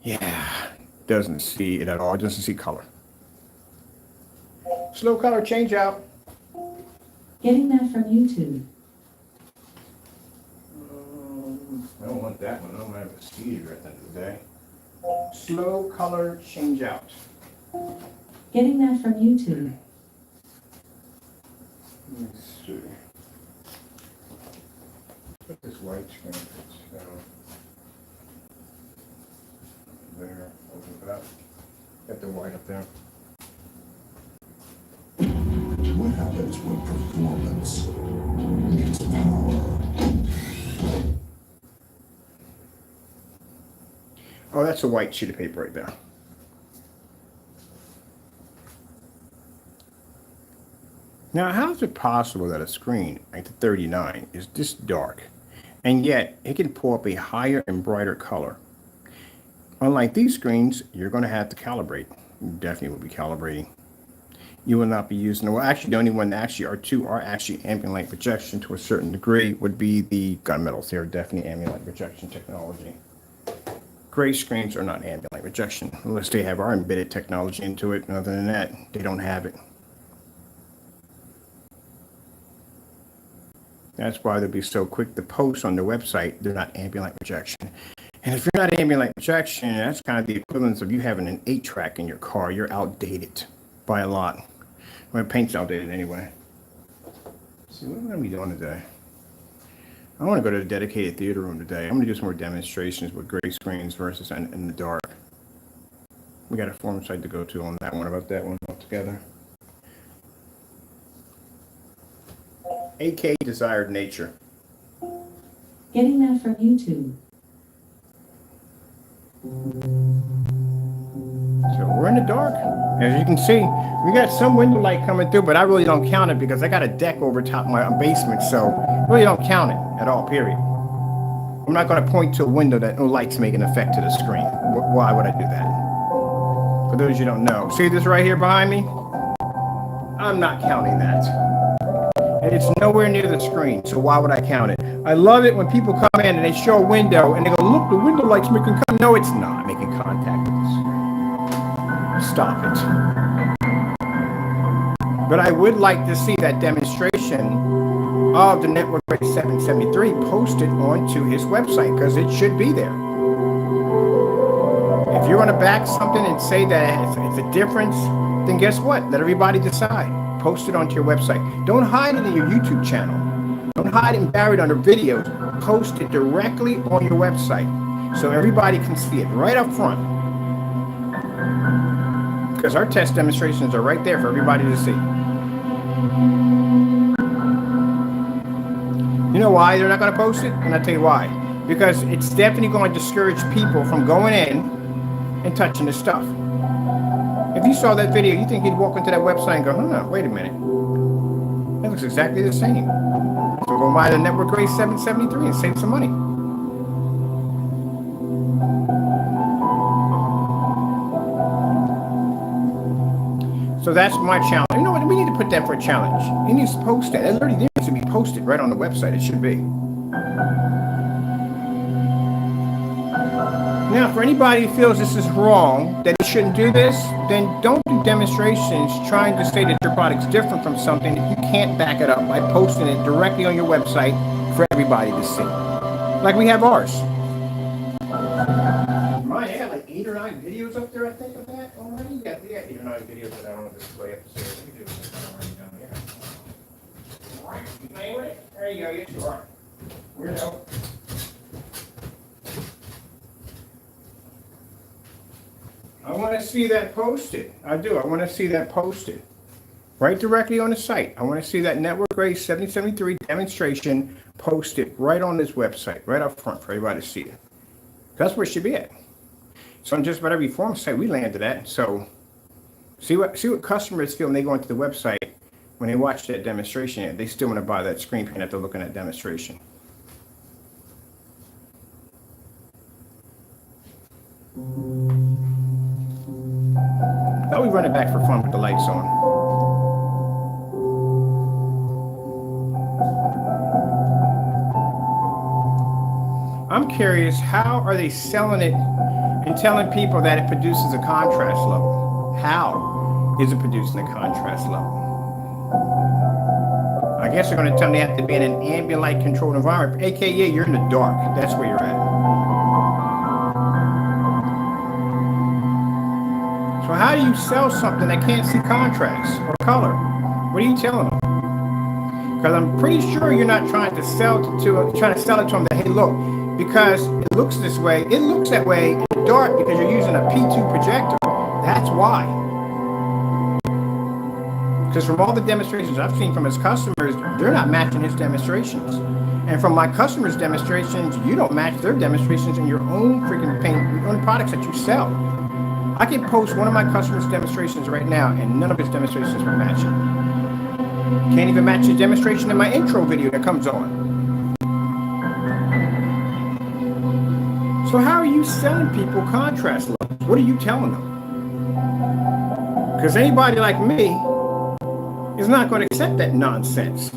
yeah, doesn't see it at all. It doesn't see color. Slow color change out. Getting that from YouTube. I don't want that one. I don't have a speeder at the end of the day. Slow color change out. Getting that from YouTube. Let me see. Put this white screen there. Open it up. Get the white up there. What happens when performance meets power? Oh, that's a white sheet of paper right there. Now, how is it possible that a screen like the 39 is this dark, and yet it can pull up a higher and brighter color? Unlike these screens, you're going to have to calibrate. You definitely will be calibrating. You will not be using, well, actually, the only one that actually are actually ambient light projection to a certain degree would be the gunmetals. They're definitely ambient light projection technology. Gray screens are not ambient light projection, unless they have our embedded technology into it. And other than that, they don't have it. That's why they'll be so quick to post on their website they're not ambient light projection. And if you're not ambient light projection, that's kind of the equivalence of you having an 8-track in your car. You're outdated by a lot. Well, paint's outdated anyway. So what am I going to be doing today? I want to go to the dedicated theater room today. I'm going to do some more demonstrations with gray screens versus in the dark. We got a forum site to go to on that one, about that one altogether. AK Desired Nature. Getting that from YouTube. So we're in the dark. As you can see, we got some window light coming through, but I really don't count it because I got a deck over top of my basement, so I really don't count it at all, period. I'm not going to point to a window that no light's making an effect to the screen. Why would I do that? For those you don't know. See this right here behind me? I'm not counting that. And it's nowhere near the screen, so why would I count it? I love it when people come in and they show a window and they go, look, the window light's making contact. No, it's not making contact with the screen. Stop it. But I would like to see that demonstration of the Network Rate 773 posted onto his website, because it should be there. If you're going to back something and say that it's a difference, then guess what? Let everybody decide. Post it onto your website. Don't hide it in your YouTube channel. Don't hide it and bury it under videos. Post it directly on your website so everybody can see it right up front. Because our test demonstrations are right there for everybody to see. You know why they're not going to post it? And I'll tell you why. Because it's definitely going to discourage people from going in and touching the stuff. If you saw that video, you think he'd walk into that website and go, huh, wait a minute. That looks exactly the same. So go buy the Network Rate 773 and save some money. So that's my challenge. You know what? We need to put that for a challenge. He needs to post that. It literally needs to be posted right on the website. It should be. Now, for anybody who feels this is wrong, that he shouldn't do this, then don't do demonstrations trying to say that your product's different from something if you can't back it up by posting it directly on your website for everybody to see. Like we have ours. Mine had like 8 or 9 videos up there, I think, of that already. Yeah, 8 or 9 videos that I don't display upstairs. We do this already down here. Right, you playing with it? There you go, yes you are. Weirdo. I want to see that posted. I do. I want to see that posted. Right directly on the site. I want to see that Network Rate 773 demonstration posted right on this website, right up front for everybody to see it. That's where it should be at. So on just about every forum site we landed at. So see what customers feel when they go into the website, when they watch that demonstration, they still want to buy that screen paint after looking at demonstration. Thought we run it back for fun with the lights on. I'm curious, how are they selling it and telling people that it produces a contrast level? How is it producing a contrast level? I guess they're going to tell them they have to be in an ambient light controlled environment, aka you're in the dark. That's where you're at. So how do you sell something that can't see contrast or color? What are you telling them? Because I'm pretty sure you're not trying to sell it to them that, hey, look, because it looks this way, it looks that way in the dark because you're using a P2 projector. That's why. Because from all the demonstrations I've seen from his customers, they're not matching his demonstrations. And from my customers' demonstrations, you don't match their demonstrations in your own freaking paint, your own products that you sell. I can post one of my customers' demonstrations right now, and none of his demonstrations will match it. Can't even match his demonstration in my intro video that comes on. So how are you selling people contrast levels? What are you telling them? Because anybody like me is not going to accept that nonsense.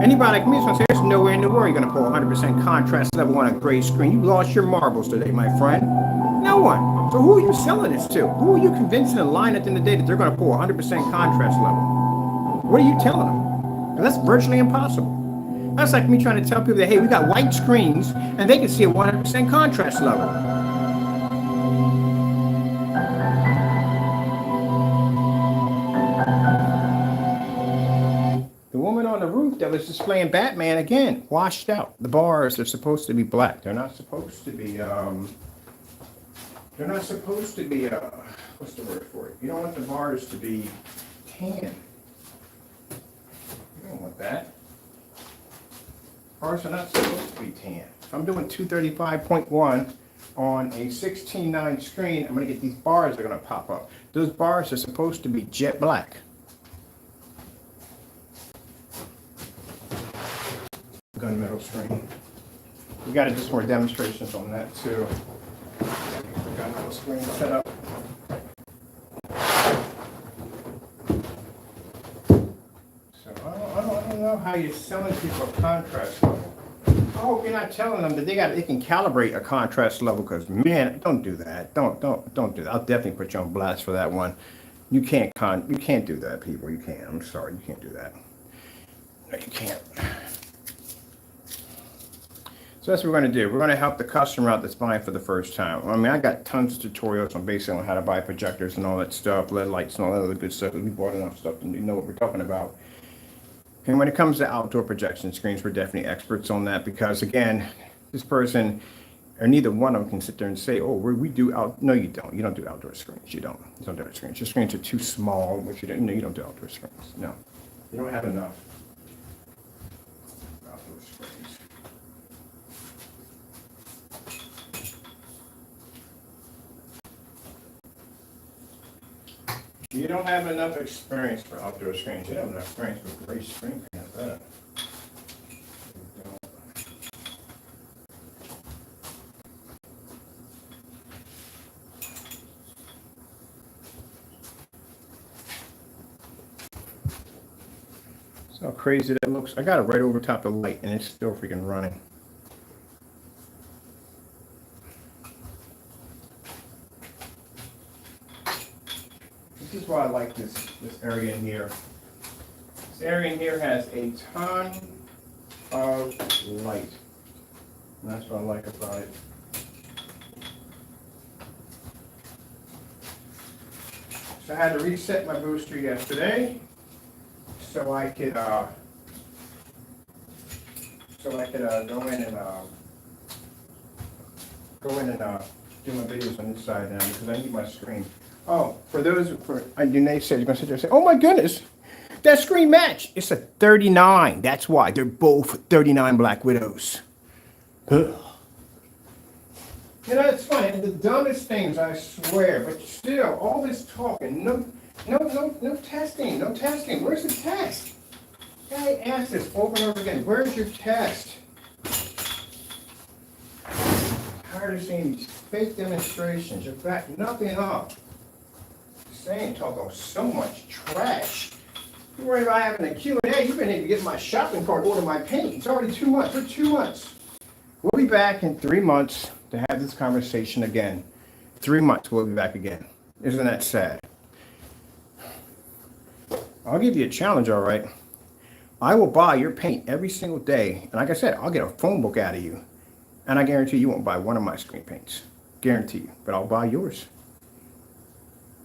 Anybody like me is going to say, there's nowhere in the world you're going to pull 100% contrast level on a gray screen. You lost your marbles today, my friend. No one. So who are you selling this to? Who are you convincing and lying at the end of the day that they're going to pull 100% contrast level? What are you telling them? And that's virtually impossible. That's like me trying to tell people that, hey, we got white screens and they can see a 100% contrast level. The woman on the roof that was displaying Batman, again, washed out. The bars are supposed to be black. They're not supposed to be, what's the word for it? You don't want the bars to be tan. You don't want that. Bars are not supposed to be tan. If I'm doing 235.1 on a 16:9 screen, I'm going to get these bars that are going to pop up. Those bars are supposed to be jet black. Gunmetal screen. We got to do some more demonstrations on that too. Gunmetal screen set up. So I don't know how you're selling people a contrast level. I hope you're not telling them that they can calibrate a contrast level, because man, don't do that. Don't do that. I'll definitely put you on blast for that one. You can't do that, people. You can't. I'm sorry, you can't do that. No, you can't. So that's what we're going to do. We're going to help the customer out that's buying for the first time. I mean, I got tons of tutorials on basically on how to buy projectors and all that stuff, LED lights and all that other good stuff. We bought enough stuff to know what we're talking about. And when it comes to outdoor projection screens, we're definitely experts on that, because again, this person or neither one of them can sit there and say, oh, we do out. No, you don't. You don't do outdoor screens. You don't do outdoor screens. Your screens are too small, which you don't. No, you don't do outdoor screens. No, you don't have enough outdoor screens. You don't have enough experience for outdoor screens. You don't have enough experience with gray screen paint. So how crazy that looks. I got it right over top of the light and it's still freaking running. This is why I like this area in here. This area in here has a ton of light. And that's what I like about it. So I had to reset my booster yesterday so I could go in and do my videos on this side now, because I need my screen. Oh, Danae said you're gonna sit there and say, "Oh my goodness, that screen match." It's a 39. That's why they're both 39 Black Widows. Ugh. You know, it's funny. The dumbest things, I swear. But still, all this talking, no testing, no testing. Where's the test? I ask this over and over again. Where's your test? Tired of seeing these fake demonstrations. You back nothing up. Saying, talking so much trash. You worry about having a Q&A, you've been able to get my shopping cart, order my paint. It's already 2 months. For 2 months. We'll be back in 3 months to have this conversation again. 3 months, we'll be back again. Isn't that sad? I'll give you a challenge, all right? I will buy your paint every single day. And like I said, I'll get a phone book out of you. And I guarantee you won't buy one of my screen paints. Guarantee you. But I'll buy yours.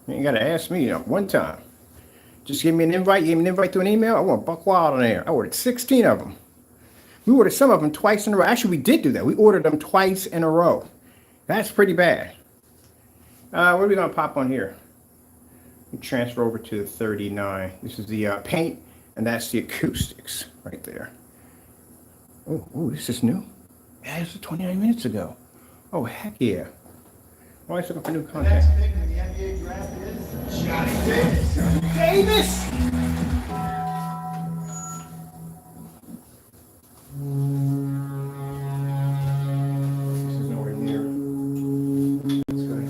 You ain't got to ask me, one time. Just give me an invite. You gave me an invite through an email. I want buck wild on there. I ordered 16 of them. We ordered some of them twice in a row. Actually, we did do that. We ordered them twice in a row. That's pretty bad. What are we going to pop on here? We transfer over to the 39. This is the paint, and that's the acoustics right there. Oh, this is new. Yeah, this was 29 minutes ago. Oh, heck yeah. Always looking for new content. Next pick in the NBA draft is Johnny Davis. Davis! This is nowhere near. That's good.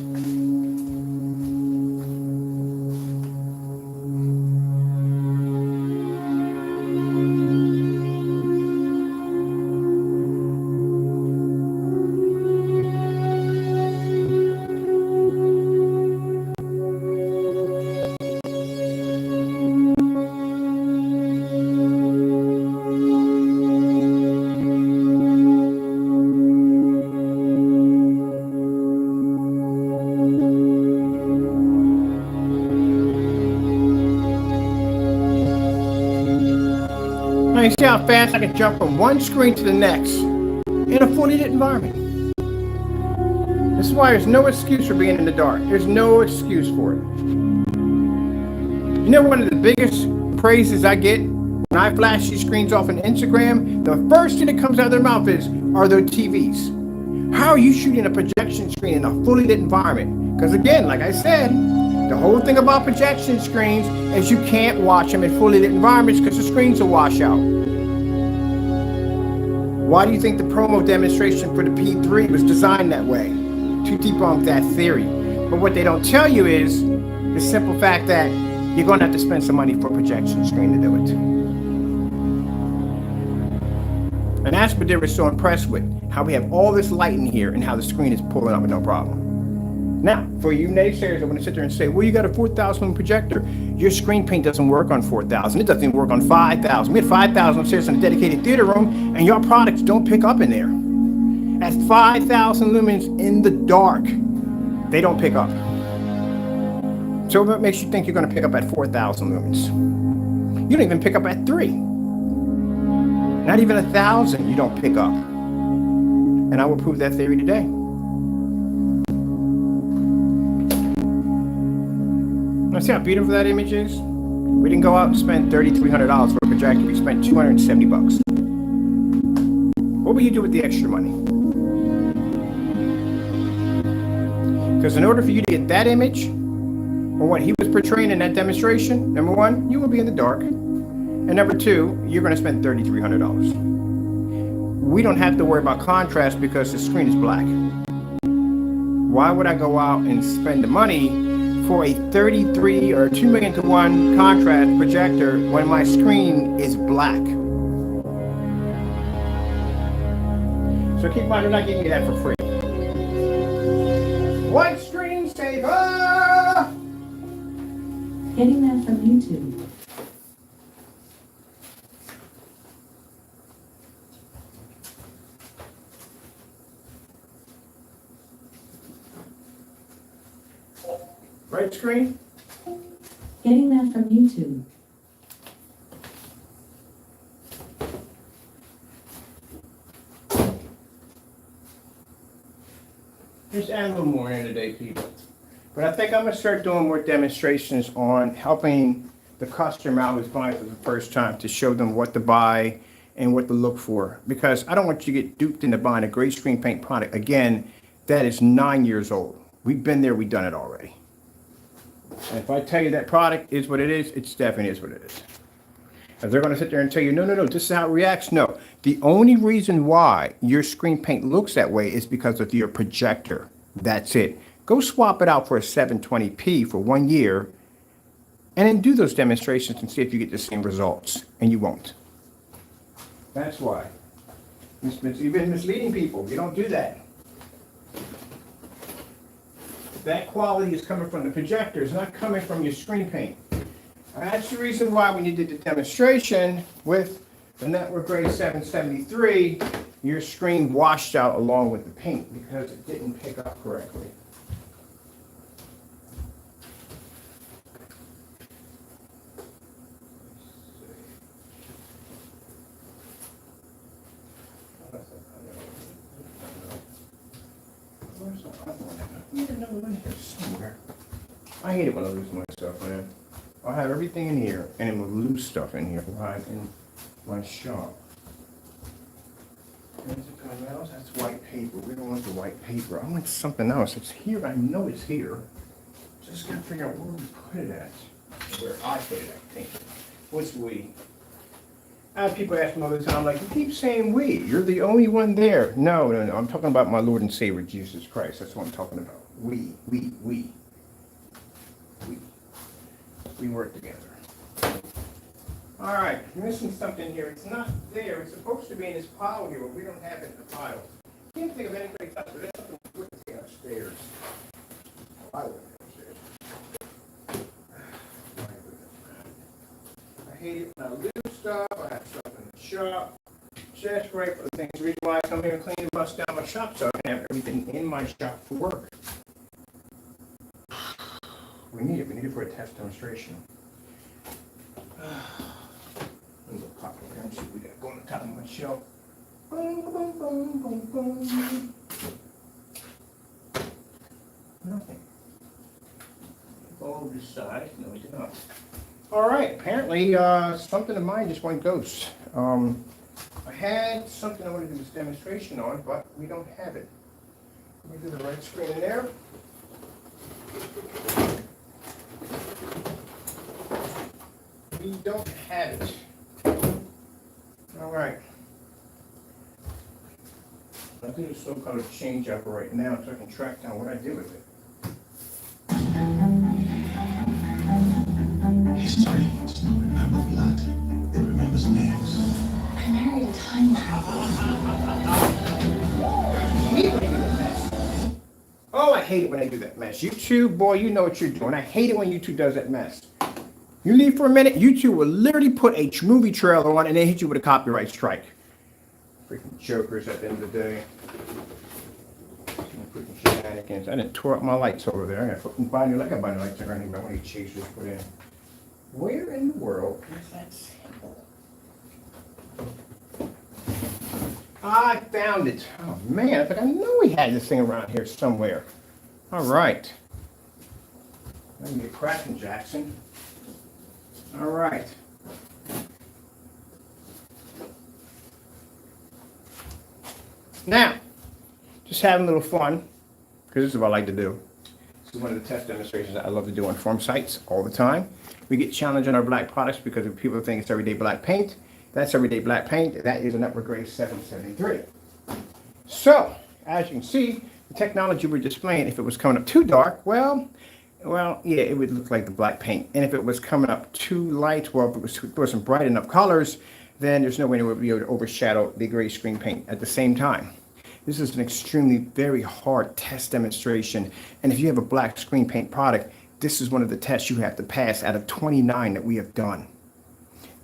you see how fast I can jump from one screen to the next in a fully lit environment? This is why there's no excuse for being in the dark. There's no excuse for it. You know, one of the biggest praises I get when I flash these screens off on Instagram, the first thing that comes out of their mouth is, are those TVs? How are you shooting a projection screen in a fully lit environment? Because again, like I said, the whole thing about projection screens is you can't watch them in fully lit environments because the screens will wash out. Why do you think the promo demonstration for the P3 was designed that way? To debunk that theory. But what they don't tell you is the simple fact that you're going to have to spend some money for a projection screen to do it. And that's what they were so impressed with, how we have all this light in here and how the screen is pulling up with no problem. Now, for you naysayers that want to sit there and say, well, you got a 4,000 lumen projector. Your screen paint doesn't work on 4,000. It doesn't even work on 5,000. We had 5,000 upstairs in a dedicated theater room, and your products don't pick up in there. At 5,000 lumens in the dark, they don't pick up. So what makes you think you're going to pick up at 4,000 lumens? You don't even pick up at 3. Not even 1,000 you don't pick up. And I will prove that theory today. Now see how beautiful that image is? We didn't go out and spend $3,300 for a projector. We spent $270. What will you do with the extra money? Because in order for you to get that image, or what he was portraying in that demonstration, number one, you will be in the dark. And number two, you're going to spend $3,300. We don't have to worry about contrast because the screen is black. Why would I go out and spend the money for a 33 or 2 million to 1 contrast projector when my screen is black? So keep in mind, they're not giving you that for free. White screen saver! Getting that from YouTube. Right screen? Getting that from YouTube. Just add a little more in today, people. But I think I'm going to start doing more demonstrations on helping the customer out who's buying for the first time to show them what to buy and what to look for. Because I don't want you to get duped into buying a gray screen paint product. Again, that is 9 years old. We've been there, we've done it already. And if I tell you that product is what it is, it definitely is what it is. If they're going to sit there and tell you, no, this is how it reacts, no. The only reason why your screen paint looks that way is because of your projector. That's it. Go swap it out for a 720p for 1 year and then do those demonstrations and see if you get the same results. And you won't. That's why. You've been misleading people. You don't do that. That quality is coming from the projector. It's not coming from your screen paint. That's the reason why when you did the demonstration with the Network Grade 773, your screen washed out along with the paint because it didn't pick up correctly. I hate it when I lose my stuff, man. I have everything in here, and it will lose stuff in here, right in my shop. That's white paper. We don't want the white paper. I want something else. It's here. I know it's here. Just gotta figure out where we put it at. Where I put it at, I think. What's we? I have people ask me all the time, like, you keep saying we. You're the only one there. No. I'm talking about my Lord and Savior, Jesus Christ. That's what I'm talking about. We. We work together. All right, you're missing something here. It's not there. It's supposed to be in this pile here, but we don't have it in the pile. I can't think of any place else, but there's something with it upstairs. I would upstairs. I hate it when I lose stuff. I have stuff in the shop. Just right for the things. The reason why I come here and clean and bust down my shop so I can have everything in my shop for work. We need it. We need it for a test demonstration. pop over here and see what we got going on the top of my shelf. Boom, boom, boom, boom, boom. Nothing. All this side, no we did not. All right, apparently something of mine just went ghost. I had something I wanted to do this demonstration on, but we don't have it. Let me do the right screen in there. We don't have it. All right. I'll do the so-called change up right now so I can track down what I do with it. History does not remember blood. It remembers names. I married a time Oh, I hate it when they do that mess. YouTube, boy, you know what you're doing. I hate it when YouTube does that mess. You leave for a minute, YouTube will literally put a movie trailer on and then hit you with a copyright strike. Freaking jokers at the end of the day. Freaking shenanigans. I didn't tore up my lights over there. I gotta buy new lights. I gotta buy new lights. I don't even know any chasers put in. Where in the world is that sample? I found it. Oh man, I know we had this thing around here somewhere. All right. Let me get cracking, Jackson. All right. Now, just having a little fun, because this is what I like to do. This is one of the test demonstrations that I love to do on farm sites all the time. We get challenged on our black products because if people think it's everyday black paint, that's everyday black paint. That is an upper grade 773. So, as you can see, the technology we're displaying, if it was coming up too dark, well, yeah, it would look like the black paint. And if it was coming up too light, well, if it wasn't bright enough colors, then there's no way it would be able to overshadow the gray screen paint at the same time. This is an extremely very hard test demonstration. And if you have a black screen paint product, this is one of the tests you have to pass out of 29 that we have done.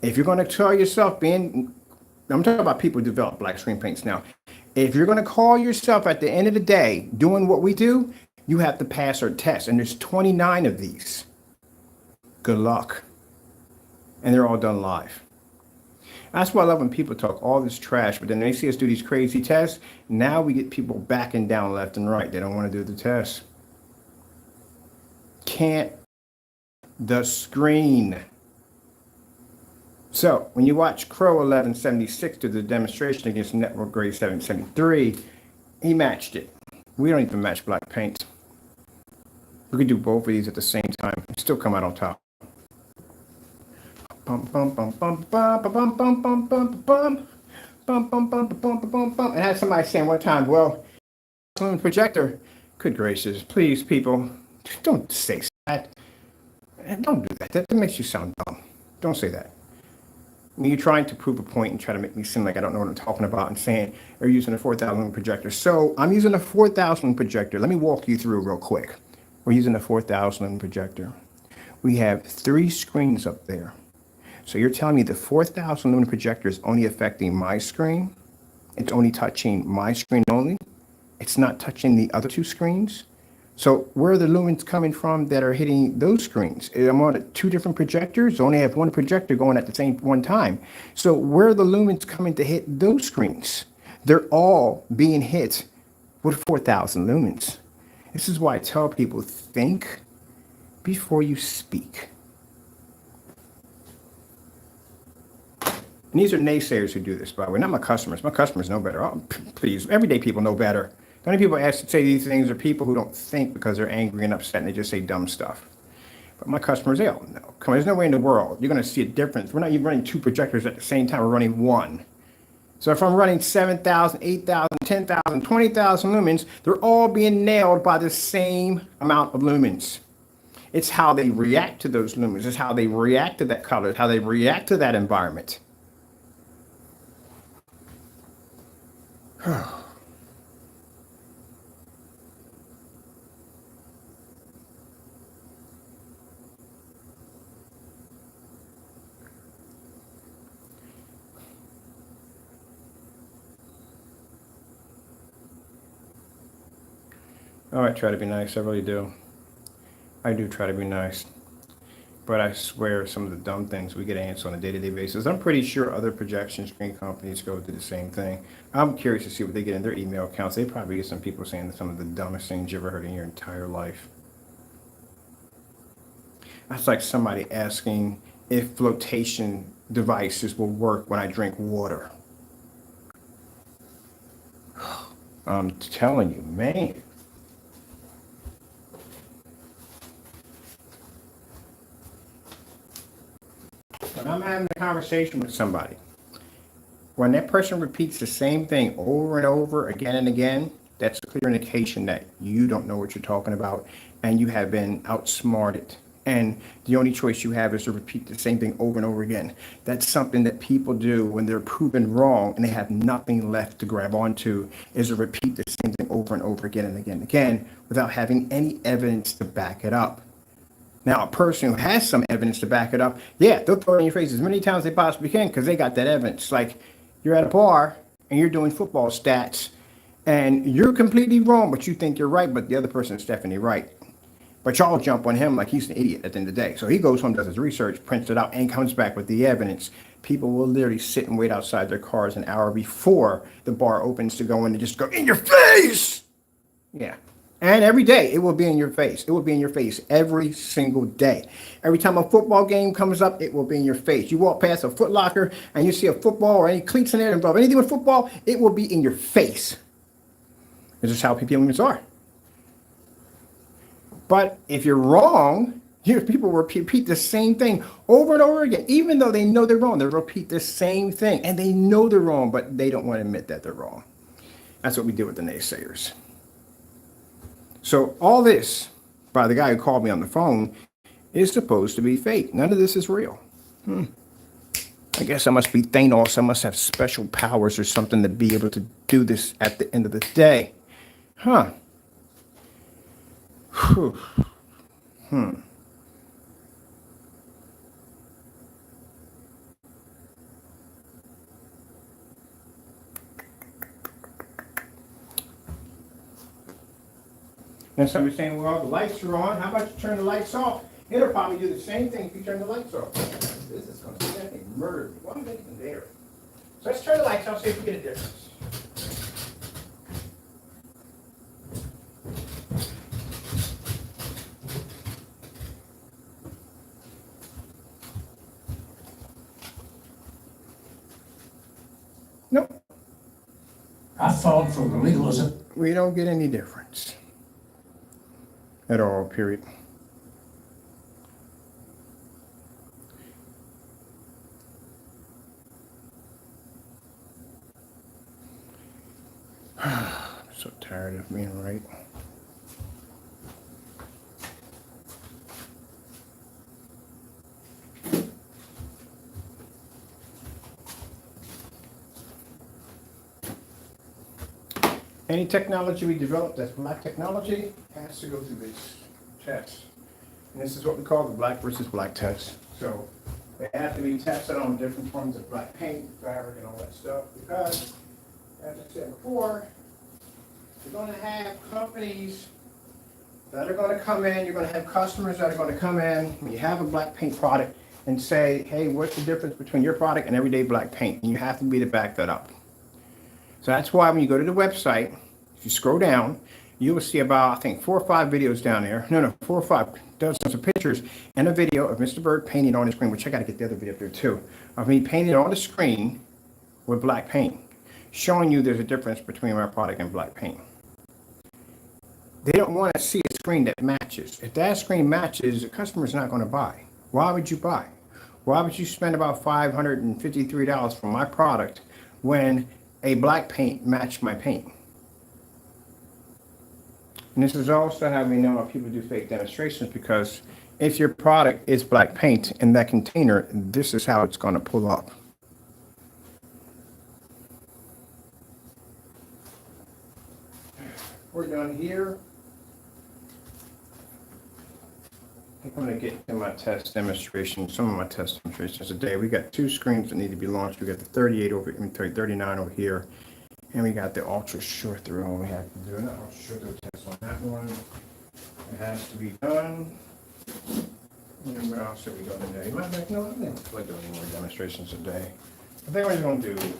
If you're going to tell yourself I'm talking about people who develop black screen paints now. If you're going to call yourself at the end of the day doing what we do, you have to pass our test. And there's 29 of these. Good luck. And they're all done live. That's why I love when people talk all this trash, but then they see us do these crazy tests. Now we get people backing down left and right. They don't want to do the test. Can't the screen. So when you watch Crow 1176 do the demonstration against Network Grade 773, he matched it. We don't even match black paint. We could do both of these at the same time and still come out on top. Bum bum bum bum bum bum bum bum bum bum bum bum bum bum bum bum bum. And I had somebody saying one time, well, projector. Good gracious, please, people, don't say that. Don't do that. That makes you sound dumb. Don't say that. When you're trying to prove a point and try to make me seem like I don't know what I'm talking about and saying you're using a 4,000 lumen projector. So I'm using a 4,000 lumen projector. Let me walk you through real quick. We're using a 4,000 lumen projector. We have 3 screens up there. So you're telling me the 4,000 lumen projector is only affecting my screen? It's only touching my screen only? It's not touching the other 2 screens? So where are the lumens coming from that are hitting those screens? I'm on 2 different projectors, only have 1 projector going at the same one time. So where are the lumens coming to hit those screens? They're all being hit with 4,000 lumens. This is why I tell people, think before you speak. And these are naysayers who do this, by the way, not my customers. My customers know better. Oh, please, everyday people know better. The only people ask to say these things are people who don't think because they're angry and upset and they just say dumb stuff. But my customers, they all know. Come on, there's no way in the world you're going to see a difference. We're not even running 2 projectors at the same time. We're running 1. So if I'm running 7,000, 8,000, 10,000, 20,000 lumens, they're all being nailed by the same amount of lumens. It's how they react to those lumens. It's how they react to that color. It's how they react to that environment. Oh, I try to be nice. I really do. I do try to be nice. But I swear some of the dumb things we get answered on a day-to-day basis. I'm pretty sure other projection screen companies go through the same thing. I'm curious to see what they get in their email accounts. They probably get some people saying some of the dumbest things you ever heard in your entire life. That's like somebody asking if flotation devices will work when I drink water. I'm telling you, man. When I'm having a conversation with somebody, when that person repeats the same thing over and over again and again, that's a clear indication that you don't know what you're talking about and you have been outsmarted. And the only choice you have is to repeat the same thing over and over again. That's something that people do when they're proven wrong and they have nothing left to grab onto, is to repeat the same thing over and over again and again and again without having any evidence to back it up. Now, a person who has some evidence to back it up, yeah, they'll throw it in your face as many times as they possibly can because they got that evidence. Like, you're at a bar and you're doing football stats and you're completely wrong, but you think you're right, but the other person is definitely right. But y'all jump on him like he's an idiot at the end of the day. So he goes home, does his research, prints it out, and comes back with the evidence. People will literally sit and wait outside their cars an hour before the bar opens to go in and just go, in your face! Yeah. And every day, it will be in your face. It will be in your face every single day. Every time a football game comes up, it will be in your face. You walk past a Foot Locker and you see a football or any cleats in there involved anything with football, it will be in your face. This is how humans are. But if you're wrong, people repeat the same thing over and over again. Even though they know they're wrong, they repeat the same thing. And they know they're wrong, but they don't want to admit that they're wrong. That's what we do with the naysayers. So all this, by the guy who called me on the phone, is supposed to be fake. None of this is real. I guess I must be Thanos. I must have special powers or something to be able to do this at the end of the day. Huh. Whew. And somebody's saying, well, the lights are on. How about you turn the lights off? It'll probably do the same thing if you turn the lights off. This is going to be that thing murdered. Why am I even there? So let's turn the lights off, see if we get a difference. Nope. I fought for the legalism. We don't get any difference at all, period. I'm so tired of being right. Any technology we develop that's black technology has to go through this test. And this is what we call the black versus black test. So they have to be tested on different forms of black paint, fabric, and all that stuff because, as I said before, you're going to have companies that are going to come in, you're going to have customers that are going to come in when you have a black paint product and say, hey, what's the difference between your product and everyday black paint? And you have to be to back that up. So that's why when you go to the website, if you scroll down, you will see about, I think, 4 or 5 videos down there. No, 4 or 5 dozens of pictures and a video of Mr. Bird painting on the screen, which I got to get the other video up there too, of me painting on the screen with black paint, showing you there's a difference between my product and black paint. They don't want to see a screen that matches. If that screen matches, the customer's not going to buy. Why would you buy? Why would you spend about $553 for my product when a black paint matched my paint? And this is also how we know if people do fake demonstrations, because if your product is black paint in that container, this is how it's going to pull up. We're done here. I'm going to get to my test demonstration, some of my test demonstrations today. We got 2 screens that need to be launched. We got the 39 over here, and we got the ultra short through one we have to do. An ultra short through test on that one. It has to be done. And what else are we doing today? No, I don't think we're doing any more demonstrations today. I think we're going to do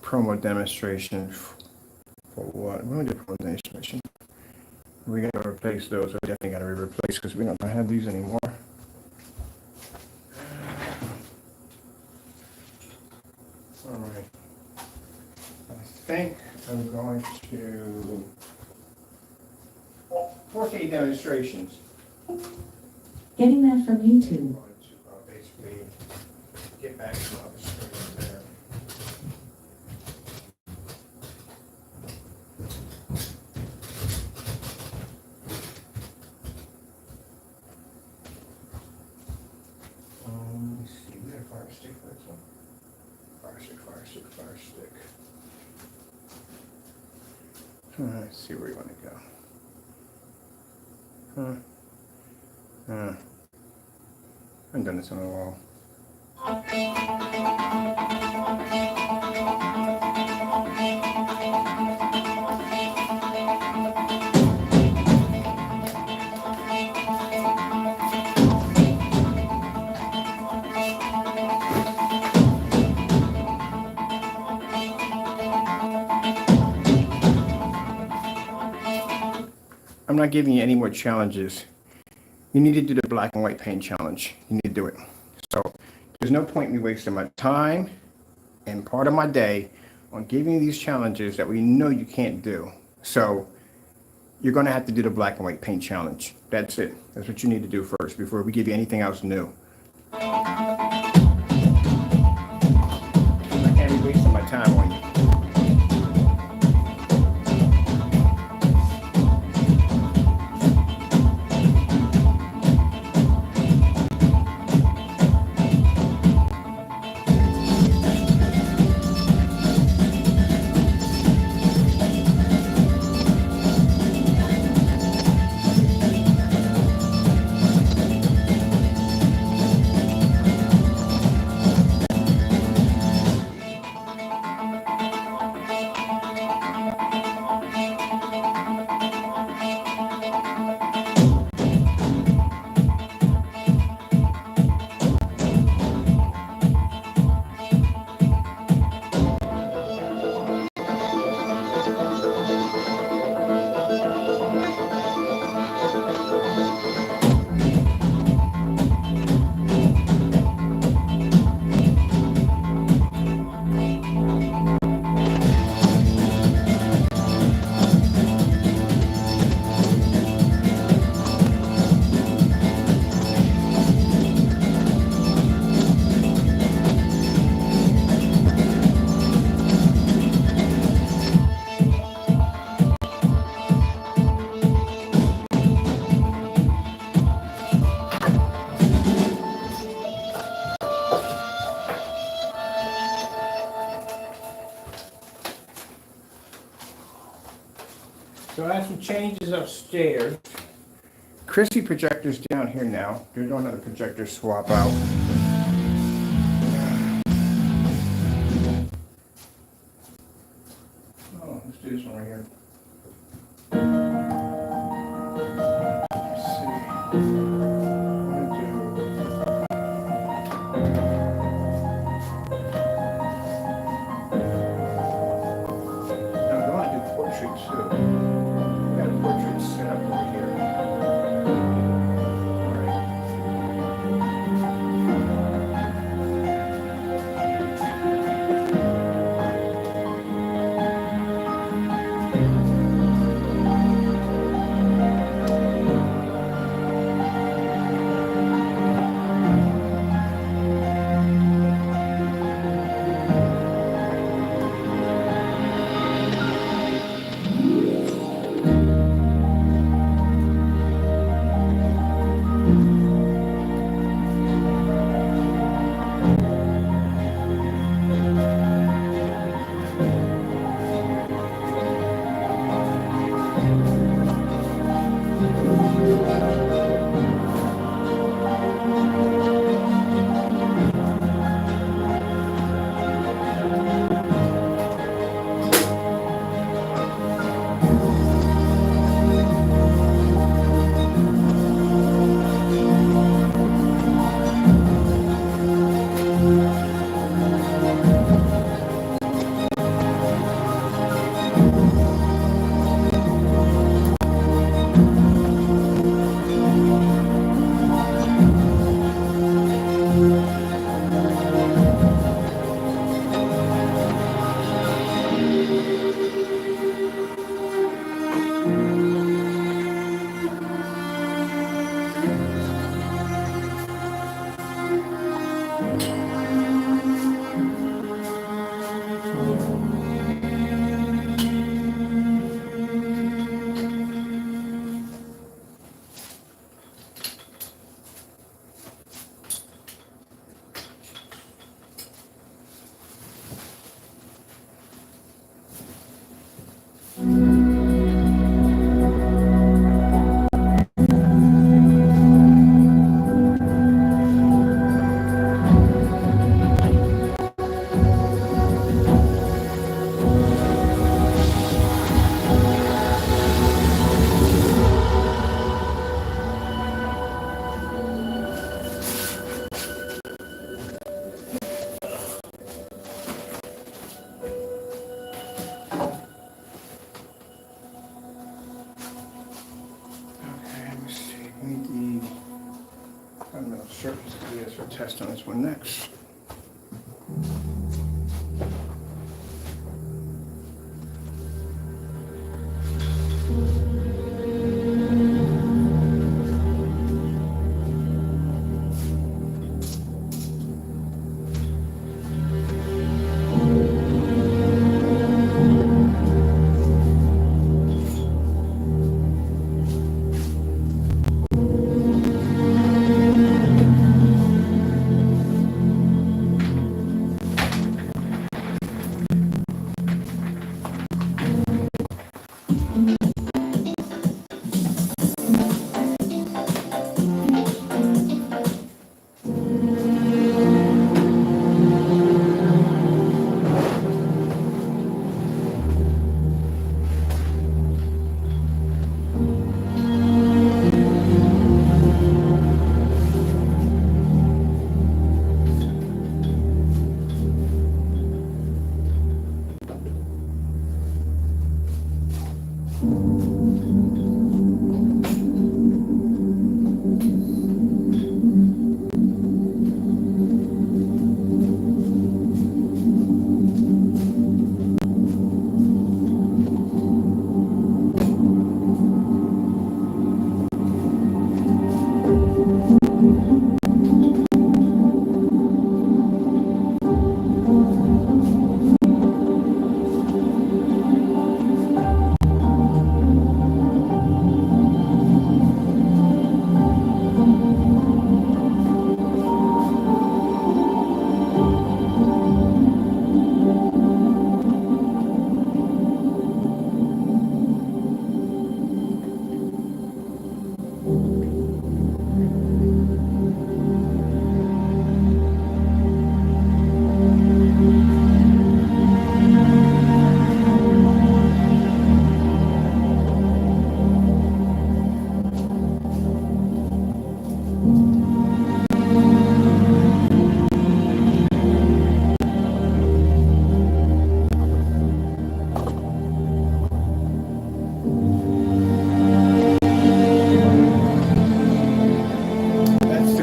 promo demonstration for what? We're going to do promo demonstration. We got to replace those. We definitely got to replace because we don't have these anymore. All right. I think I'm going to 4K demonstrations. Getting that from I'm YouTube. going to basically get back to my screen there. Let me see, we got a fire stick for this one. Fire stick, fire stick, fire stick. Let's see where you want to go. I haven't done this in a while. I'm not giving you any more challenges. You need to do the black and white paint challenge. You need to do it. So there's no point in me wasting my time and part of my day on giving you these challenges that we know you can't do. So you're going to have to do the black and white paint challenge. That's it. That's what you need to do first before we give you anything else new. I can't be wasting my time on you. So I have some changes upstairs. Chrissy projector's down here now. They're doing another projector swap out. Oh, let's do this one right here. Let's see. I'm gonna do portrait too. We got a portrait set up over here. All right. a test on this one next.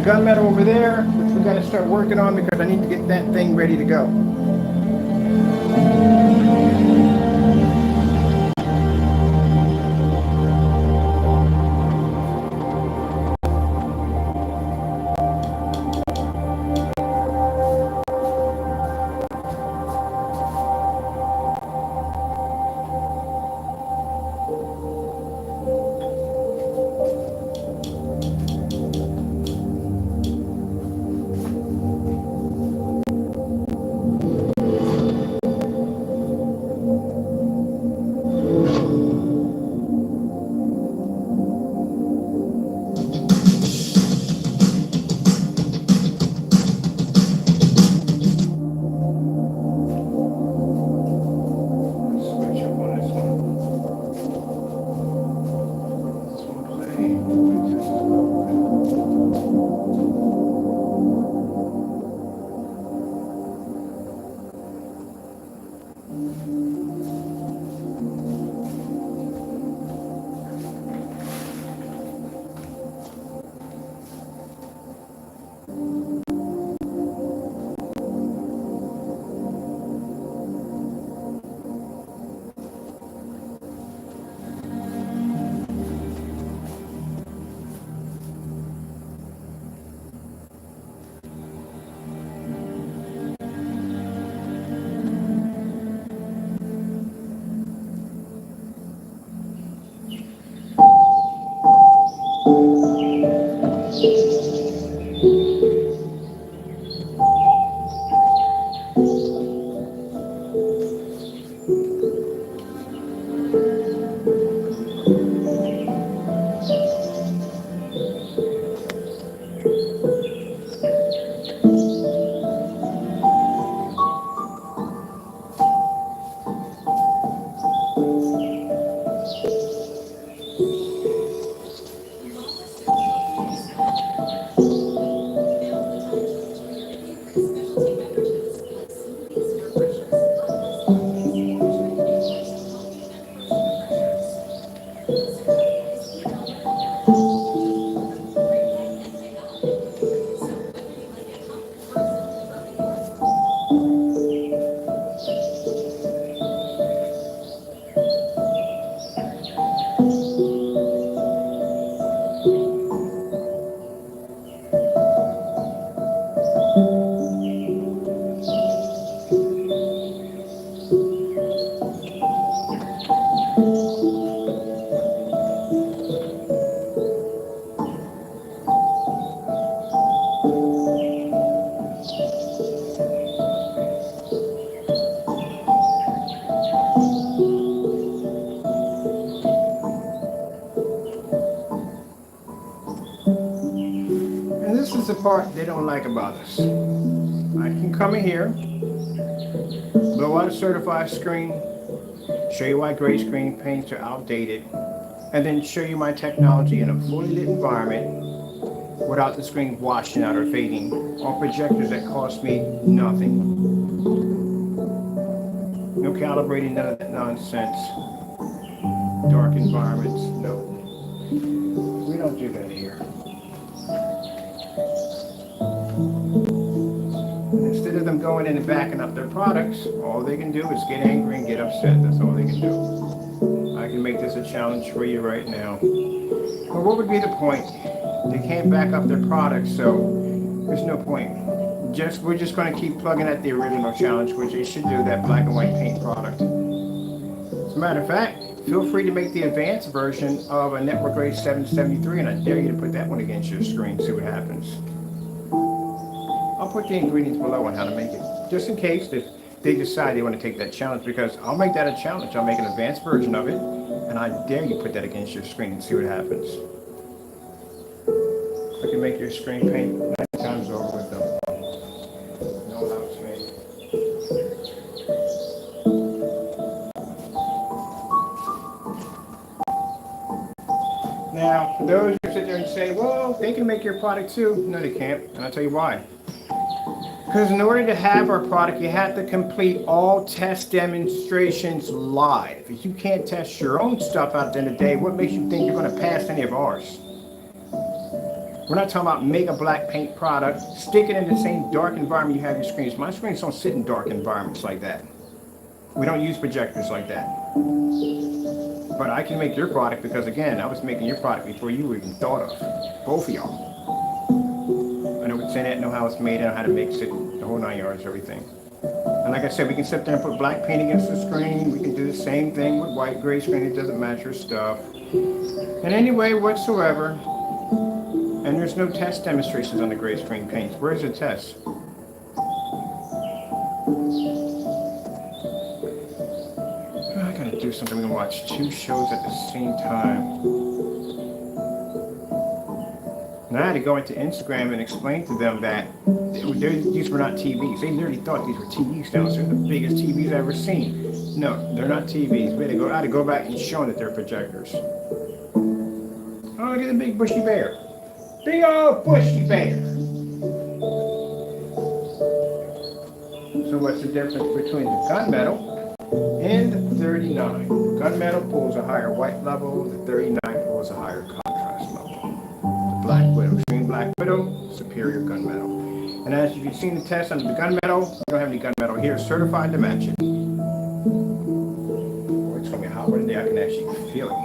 Gunmetal over there, which we got to start working on because I need to get that thing ready to go. Switch up on this one. This one part they don't like about us. I can come in here, blow out a certified screen, show you why gray screen paints are outdated, and then show you my technology in a fully lit environment without the screen washing out or fading on projectors that cost me nothing. No calibrating, none of that nonsense. Dark environments, no. We don't do that here. Instead of them going in and backing up their products, all they can do is get angry and get upset. That's all they can do. I can make this a challenge for you right now. But what would be the point? They can't back up their products, so there's no point. We're just going to keep plugging at the original challenge, which they should do, that black and white paint product. As a matter of fact, feel free to make the advanced version of a Network Grade 773, and I dare you to put that one against your screen, see what happens. I'll put the ingredients below on how to make it, just in case if they decide they want to take that challenge, because I'll make that a challenge. I'll make an advanced version of it, and I dare you put that against your screen and see what happens. I can make your screen paint 9 times over with them. No helps me. Now, for those who sit there and say, well, they can make your product too. No, they can't, and I'll tell you why. Because in order to have our product, you have to complete all test demonstrations live. If you can't test your own stuff out at the end of the day, what makes you think you're going to pass any of ours? We're not talking about make a black paint product, stick it in the same dark environment you have your screens. My screens don't sit in dark environments like that. We don't use projectors like that. But I can make your product because, again, I was making your product before you were even thought of. Both of y'all. I know what's in it, know how it's made, I know how to mix it, the whole 9 yards, everything. And like I said, we can sit there and put black paint against the screen. We can do the same thing with white, gray screen. It doesn't match your stuff. In any way whatsoever. And there's no test demonstrations on the gray screen paints. Where's the test? I gotta do something. We can watch 2 shows at the same time. And I had to go into Instagram and explain to them that these were not TVs. They literally thought these were TVs downstairs, the biggest TVs I've ever seen. No, they're not TVs. I had to go back and show them that they're projectors. Oh, look at the big bushy bear. Big old bushy bear. So what's the difference between the gunmetal and the 39? Gunmetal pulls a higher white level, the 39 pulls a higher contrast level. The Black Widow, Extreme Black Widow, superior gunmetal. And as you've seen the test on the gunmetal, we don't have any gunmetal here, certified to match it. Boy, it's gonna be a hot one today, I can actually feel it.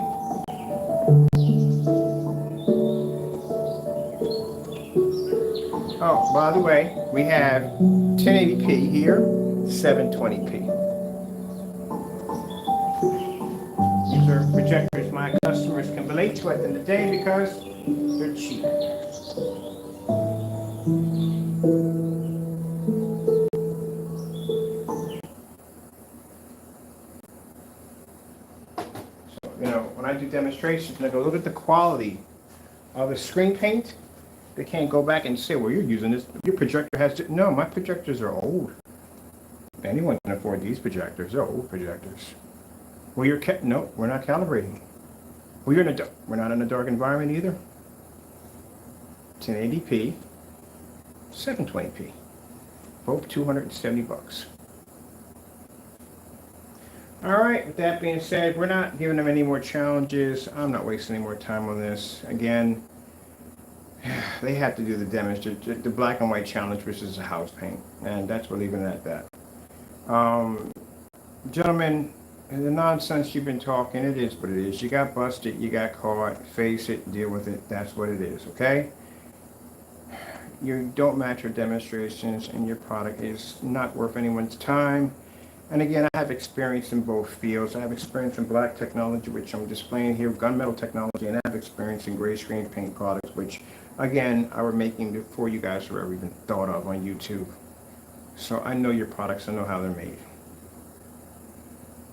Oh, by the way, we have 1080p here, 720p. These are projectors my customers can relate to at the end of the day because they're cheap. So, when I do demonstrations, and I go look at the quality of the screen paint, they can't go back and say, well, you're using this, your projector has to, no, my projectors are old. Anyone can afford these projectors, they're old projectors. Well, no, we're not calibrating. Well, we're not in a dark environment either. 1080p, 720p, both $270. All right, with that being said, we're not giving them any more challenges. I'm not wasting any more time on this. Again, they have to do the demonstration, the black and white challenge, which is a house paint, and that's we're leaving it at that. Gentlemen, the nonsense you've been talking, it is what it is. You got busted, you got caught, face it, deal with it. That's what it is, okay? You don't match your demonstrations, and your product is not worth anyone's time. And again, I have experience in both fields. I have experience in black technology, which I'm displaying here, gunmetal technology, and I have experience in gray screen paint products, which, again, I were making before you guys were ever even thought of on YouTube. So I know your products, I know how they're made.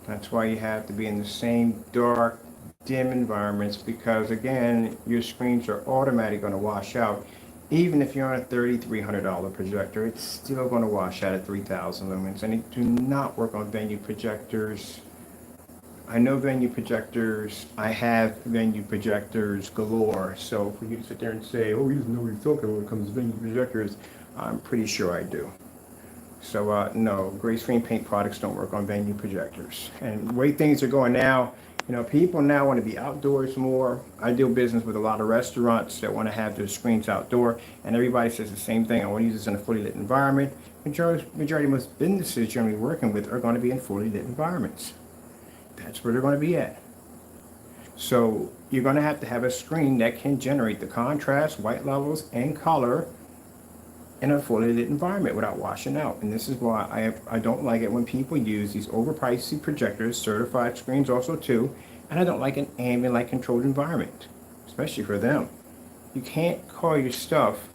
That's why you have to be in the same dark, dim environments, because again, your screens are automatically going to wash out Even if you're on a $3,300 projector, it's still going to wash out at 3,000 lumens. And they do not work on venue projectors. I know venue projectors. I have venue projectors galore. So for you to sit there and say, oh, you just know what you're talking about when it comes to venue projectors, I'm pretty sure I do. So no, gray screen paint products don't work on venue projectors. And the way things are going now, you know, people now want to be outdoors more. I do business with a lot of restaurants that want to have their screens outdoor, and everybody says the same thing. I want to use this in a fully lit environment. Majority of most businesses you're going to be working with are going to be in fully lit environments. That's where they're going to be at. So you're going to have a screen that can generate the contrast, white levels, and color in a fully lit environment without washing out. And this is why I don't like it when people use these overpriced projectors, certified screens also too, and I don't like an ambient light controlled environment, especially for them. You can't call your stuff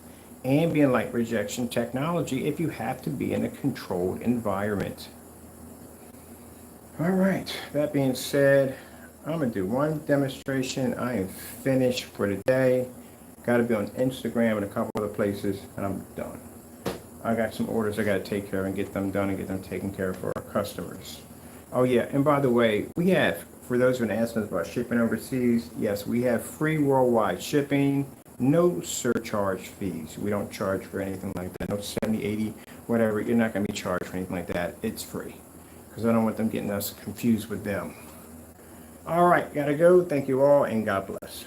ambient light rejection technology if you have to be in a controlled environment. All right, that being said, I'm gonna do one demonstration. I am finished for the day. Got to be on Instagram and a couple other places, and I'm done. I got some orders I got to take care of and get them done and get them taken care of for our customers. Oh yeah, and by the way, we have, for those who asked us about shipping overseas, yes, we have free worldwide shipping, no surcharge fees. We don't charge for anything like that. No 70, 80, whatever. You're not going to be charged for anything like that. It's free, because I don't want them getting us confused with them. All right, gotta go. Thank you all, and God bless.